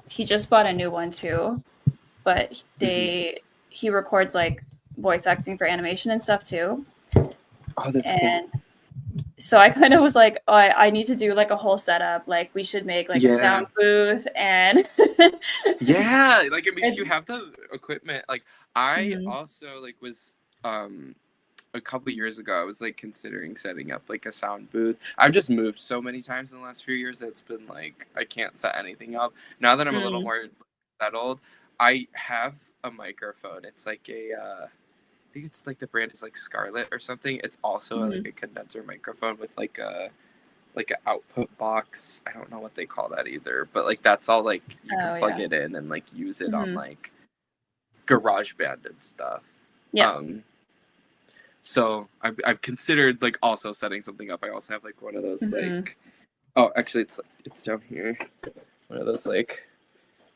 he just bought a new one too, but Mm-hmm. he records like voice acting for animation and stuff too. Oh, that's cool. And so I kind of was like, oh, I need to do like a whole setup. Like we should make like a Yeah, sound booth and yeah. Like I mean, if you and have the equipment, like I mhm, also like was um a couple years ago, I was like considering setting up like a sound booth. I've just moved so many times in the last few years that it's been like I can't set anything up. Now that I'm a little mm, more settled, I have a microphone. It's like I think it's like the brand is like Scarlett or something. It's also like mhm. a condenser microphone with like an output box. I don't know what they call that either, but like that's all like you can Oh plug yeah. it in and like use it on Mhm. like GarageBand and stuff. Yep. Um, so I've considered like also setting something up. I also have like one of those Mhm. like, oh actually it's down here. One of those like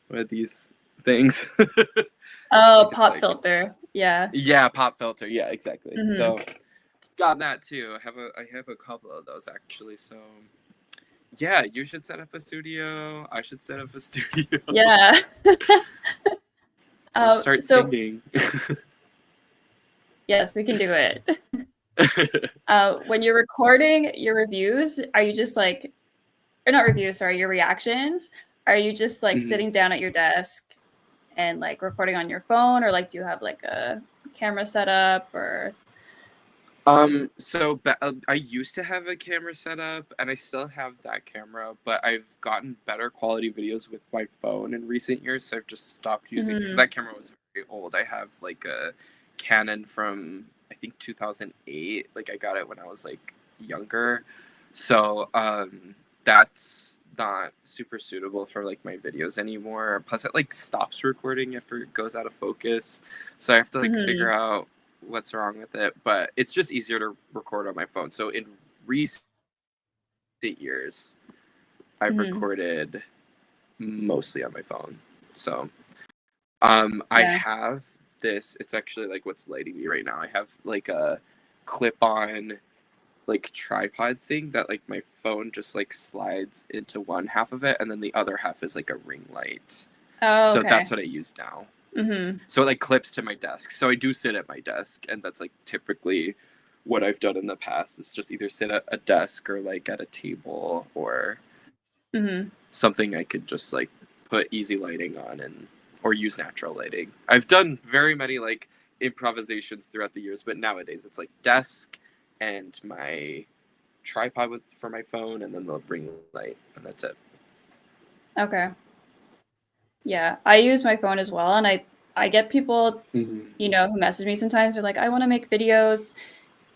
one of these things. Oh, Like it's pop like, filter. Yeah. yeah, pop filter. Yeah, exactly. Mhm. So got that too. I have a couple of those actually. So yeah, you should set up a studio. I should set up a studio. Yeah. Let's start So singing. yes, we can do it. When you're recording your reviews, are you just like, or not reviews, sorry, your reactions? Are you just like Mhm. sitting down at your desk and like recording on your phone, or like do you have like a camera setup or? I used to have a camera setup, and I still have that camera, but I've gotten better quality videos with my phone in recent years, so I've just stopped using, because that camera was very old. I have like a Canon from, I think, 2008. Like, I got it when I was like younger. So, that's not super suitable for like my videos anymore. Plus it like stops recording after it goes out of focus. So I have to like figure out what's wrong with it, but it's just easier to record on my phone. So in recent years, I've recorded mostly on my phone. So I have this, it's actually like what's lighting me right now. I have like a clip-on like tripod thing that like my phone just like slides into one half of it, and then the other half is like a ring light. Oh, So okay. that's what I use now. So it like clips to my desk. So I do sit at my desk, and that's like typically what I've done in the past is just either sit at a desk or like at a table or something I could just like put easy lighting on and or use natural lighting. I've done very many like improvisations throughout the years, but nowadays it's like desk and my tripod for my phone, and then the ring light, and that's it. Okay. Yeah, I use my phone as well, and I get people, you know, who message me sometimes. They're like, I want to make videos,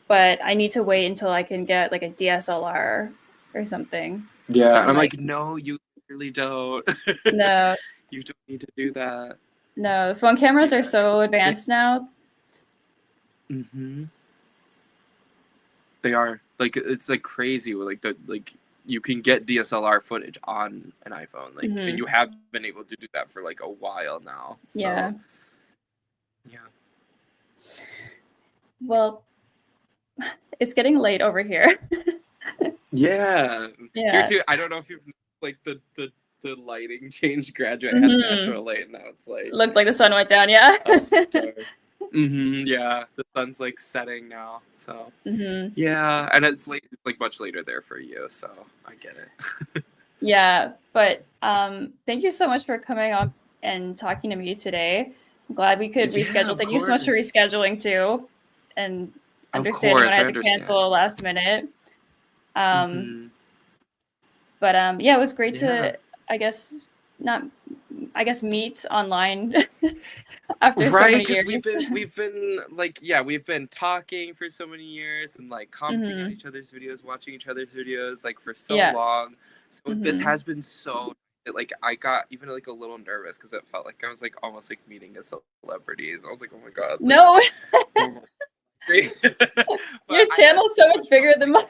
but I need to wait until I can get like a DSLR or something. Yeah, and I'm I'm like, like, no, you really don't. no, You don't need to do that. no, phone cameras are Yeah. so advanced now. They are like, it's like crazy with like the like you can get DSLR footage on an iPhone, like, and you have been able to do that for like a while now. So Yeah. yeah. Well, it's getting late over here. Yeah. Here Yeah. too. I don't know if you've like the lighting change gradually. I had natural light, and now it's like Looked like the sun went down. Yeah. dark. Yeah, the sun's like setting now, so Mm-hmm. yeah, and it's late. It's like much later there for you, so I get it. Yeah, but thank you so much for coming on and talking to me today. I'm glad we could Yeah, reschedule. of Thank you so much for course. rescheduling too, and Of understanding when I course, I had to understand. cancel last minute. Um, Hmm. but yeah, it was great Yeah. to, I guess, not, I guess, meet online after so Right, many because years. we've been like, yeah, we've been talking for so many years and like commenting on each other's videos, watching each other's videos like for so Yeah. long. So this has been so like I got even like a little nervous because it felt like I was like almost like meeting a celebrity. So I was like, oh my god, like, No, oh my great. your But I had channel's so so much much fun. bigger than mine.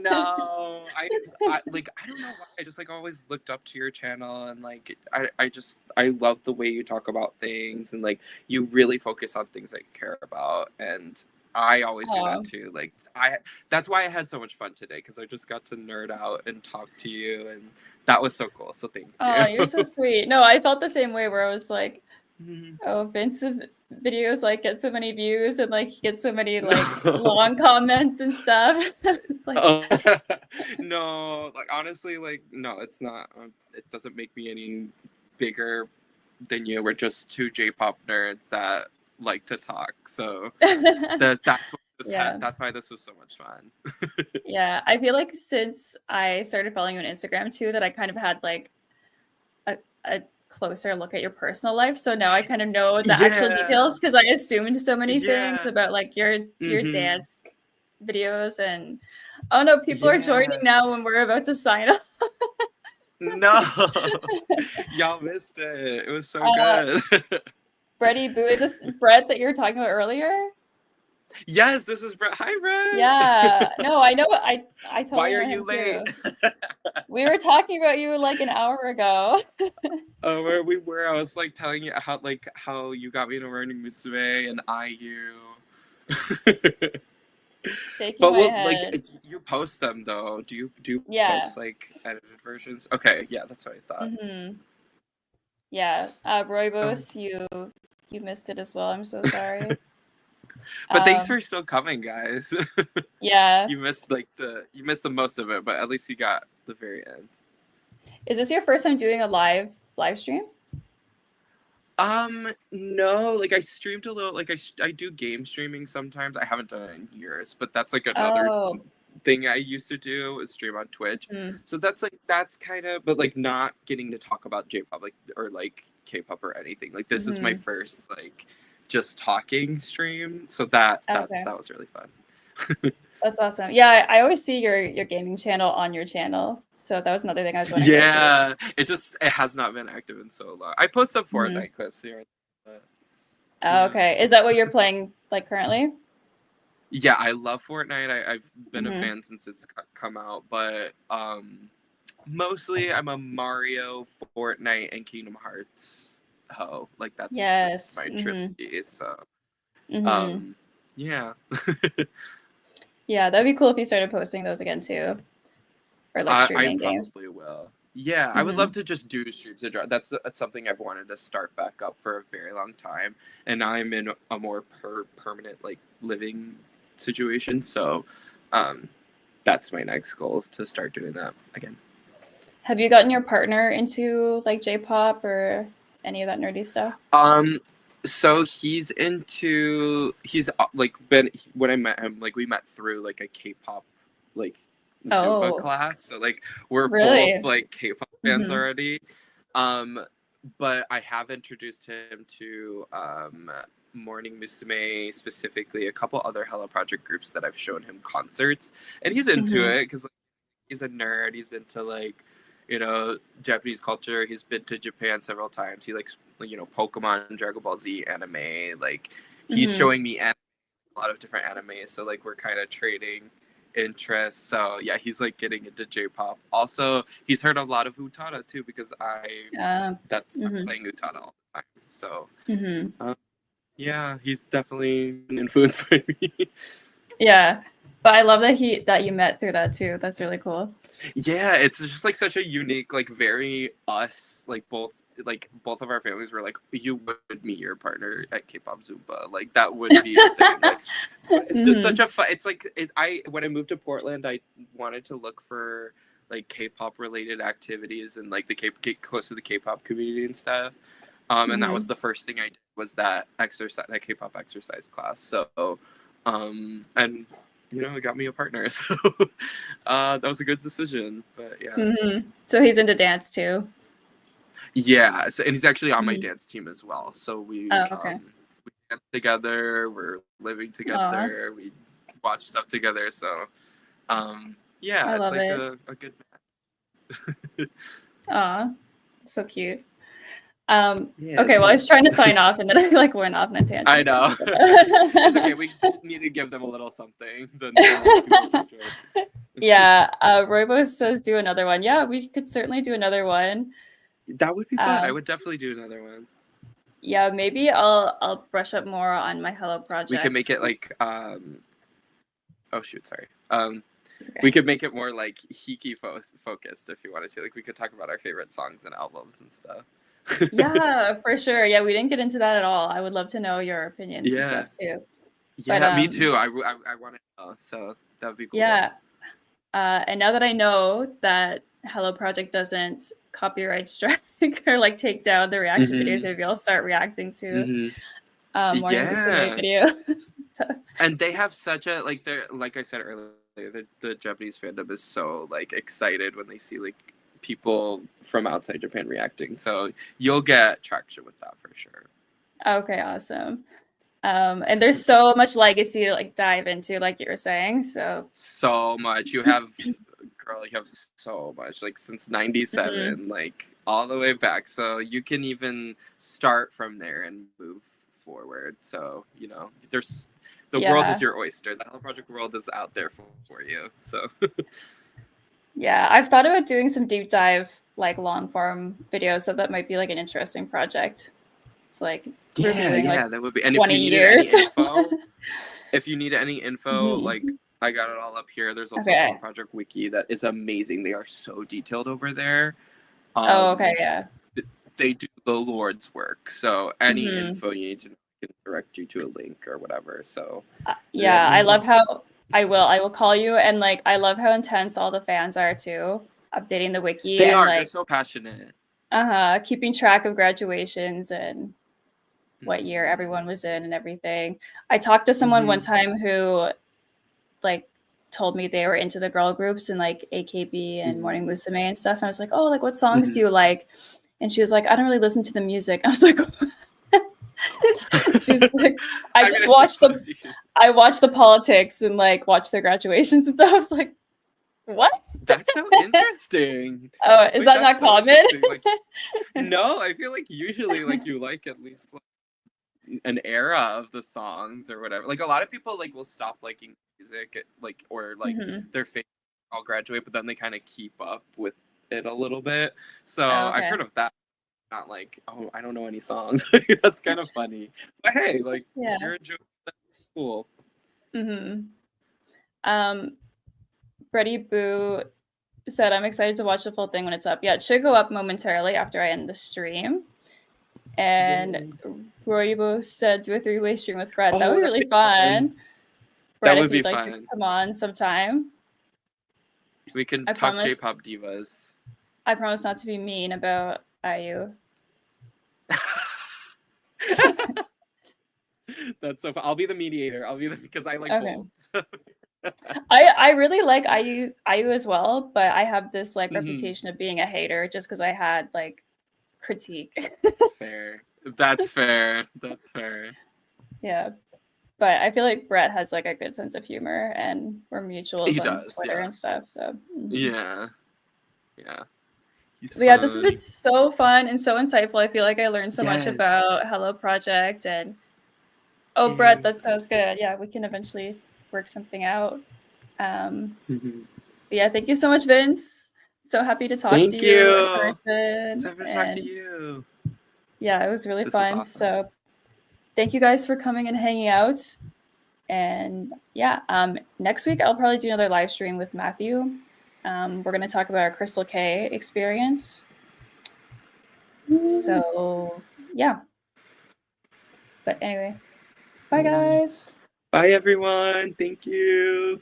No, I like I don't know why I just like always looked up to your channel, and like I love the way you talk about things, and like you really focus on things I care about, and I always do that Oh, too. Like I that's why I had so much fun today, because I just got to nerd out and talk to you, and that was so cool. So thank oh, you. you're so sweet. No, I felt the same way where I was like, Mhm. oh, Vince's videos like get so many views and like he gets so many like No. long comments and stuff. It's like, Oh, no, like honestly, like no, it's not. It doesn't make me any bigger than you. We're just two J-pop nerds that like to talk. So that's what yeah. that's why this was so much fun. Yeah. I feel like since I started following you on Instagram too, that I kind of had like a closer look at your personal life. So now I kind of know the actual Yeah, details because I assumed so many things yeah, about like your mm-hmm. dance videos and oh no, people are joining Yeah. now when we're about to sign up. No, y'all missed it. It was so Uh, good. Freddie Boo, is this Brett that you were talking about earlier? Yes, this is Brett. Hi, Yeah. Brett. No, I know. I totally Why are know you him late? too. We were talking about you like an hour ago. Where we were, I was like telling you how you got me into learning Musume and IU. Shaking But my well, like head. you post them though. Do you Yeah. post like edited versions? Okay, yeah, that's what I thought. Yeah. Oh, Roybos, you missed it as well. I'm so sorry. but thanks Um, for still coming, guys. yeah. You missed the most of it, but at least you got the very end. Is this your first time doing a live stream? No, like I streamed a little, like I do game streaming sometimes. I haven't done it in years, but that's like another Oh. thing I used to do is stream on Twitch. Mm. So that's like that's kind of, but like not getting to talk about J-pop like or like K-pop or anything. Like this is my Mhm. first like just talking stream. So that Okay. was really fun. That's awesome. Yeah, I always see your gaming channel on your channel. So that was another thing I was wanting to get to. Yeah, it has not been active in so long. I post some Mhm. Fortnite clips here, but Oh, yeah. okay. Is that what you're playing like currently? Yeah, I love Fortnite. I've been a Mhm. fan since it's come out, but mostly I'm a Mario, Fortnite, and Kingdom Hearts ho. Like that's just Yes. my Mhm. trilogy. So Mhm. um, yeah. Yeah, that'd be cool if you started posting those again too, or like I streaming games. probably will. Yeah, I would love Mhm. to just do streams of drama. That's something I've wanted to start back up for a very long time, and now I'm in a more permanent like living situation. So, um, that's my next goal is to start doing that again. Have you gotten your partner into like J-pop or any of that nerdy stuff? Um, so he's like been when I met him, like we met through like a K-pop like Zumba Oh, class. So like we're both really? like K-pop fans Mhm. already. Um, but I have introduced him to Morning Musume, specifically a couple other Hello Project groups that I've shown him concerts, and he's into Mhm. it because he's a nerd. He's into like, Japanese culture. He's been to Japan several times. He likes Pokemon, Dragon Ball Z, anime. Like he's Mhm. showing me a lot of different anime. So like we're kind of trading interests. So yeah, he's like getting into J-pop. Also, he's heard a lot of Utada too because I'm Mhm. playing Utada all the time. So Mhm. yeah, he's definitely been influenced by me. Yeah. But I love that you met through that too. That's really cool. Yeah, it's just like such a unique, like very us, like both of our families were like, you would meet your partner at K-pop Zumba, like that would be a thing. Like, but it's just such Mhm. a fun. It's like I when I moved to Portland, I wanted to look for like K-pop related activities and like get close to the K-pop community and stuff. And that was Mhm. the first thing I did was that K-pop exercise class. So, and it got me a partner. So that was a good decision. But yeah. Mhm. So he's into dance too. Yeah. So, and he's actually on my Mhm. dance team as well. So Oh, okay. we dance together, we're living Aw. together, we watch stuff together. So yeah, I it's love like it. a good match. Aw. So cute. Yeah, Okay, well, I was trying to thanks. sign off and then I like went off on a I tangent again. know. It's okay. We need to give them a little something. Then people destroy. Yeah, Roybos says do another one. Yeah, we could certainly do another one. That would be fun. I Um, would definitely do another one. yeah, maybe I'll brush up more on my Hello We could make project. it like oh shoot, sorry. It's We okay. could make it more like Hiki focused if you wanted to. Like we could talk about our favorite songs and albums and stuff. Yeah, for sure. Yeah, we didn't get into that at all. I would love to know your opinions and Yeah. stuff too. But Yeah, me too. I want to know. So that would be cool. yeah, and now that I know that Hello Project doesn't copyright strike or like take down the reaction videos, Mhm. maybe I'll start reacting to Mhm. Morning Musume Yeah. videos. So, And they have such a like they're like I said earlier, the Japanese fandom is so like excited when they see like people from outside Japan reacting. So you'll get traction with that for sure. okay, awesome. And there's so much legacy to like dive into, like you were saying. So, So much. Girl, you have so much. Like since mhm. '97, like all the way back. So you can even start from there and move forward. So, there's the world is Yeah, your oyster. The Hello Project world is out there for you. So yeah. I've thought about doing some deep dive, like long form videos. So that might be like an interesting project. It's like yeah, reviewing like yeah, that would be. And if you 20 needed any years. info, like Mhm. I got it all up here. There's also a Hello Okay. Project wiki that is amazing. They are so detailed over there. Oh, okay. Um, Yeah. they do the Lord's work. So any Hmm. info you need to know can direct you to a link or whatever. So let Yeah. me I know. love how I will call you. And like, I love how intense all the fans are too, updating the wiki They and are. They're like, so passionate. keeping track of graduations and what year everyone was in and everything. I talked to someone one time who like told me they were into the girl groups and like AKB and Morning Musume and stuff. And I was like, oh, like what songs do you like? And she was like, I don't really listen to the music. I was like, she's like, I watch the politics and like watch their graduations and stuff. I was like, what? That's so interesting. Oh, is that not common? Like, no, I feel like usually like you like at least like, an era of the songs or whatever. Like a lot of people like will stop liking music like or like their favorite all graduate, but then they kind of keep up with it a little bit. So I've heard of that. Not like, oh, I don't know any songs. That's kind of funny. But hey, like you're enjoying that. Cool. Freddie Boo said, I'm excited to watch the full thing when it's up. Yeah, it should go up momentarily after I end the stream. And Royibo said, do a 3-way stream with Brett. That would be really fun. Brett, that would be fun. Like to come on sometime. We can talk J-pop divas. I promise not to be mean about IU. That's so fun. I'll be the mediator. I'll be because I like both. I really like IU as well, but I have this like reputation of being a hater just because I had like critique. Fair. That's fair. That's fair. Yeah. But I feel like Brett has like a good sense of humor and we're mutuals on Twitter and stuff. So yeah. But yeah, this has been so fun and so insightful. I feel like I learned so much about Hello Project and Brett, that sounds good. Yeah, we can eventually work something out. Yeah, thank you so much, Vince. So happy to talk to you in person. So happy to talk to you. Yeah, it was really fun. Awesome. So thank you guys for coming and hanging out. And yeah, next week I'll probably do another live stream with Matthew. We're going to talk about our Crystal K experience. So yeah. But anyway, bye guys. Bye everyone. Thank you.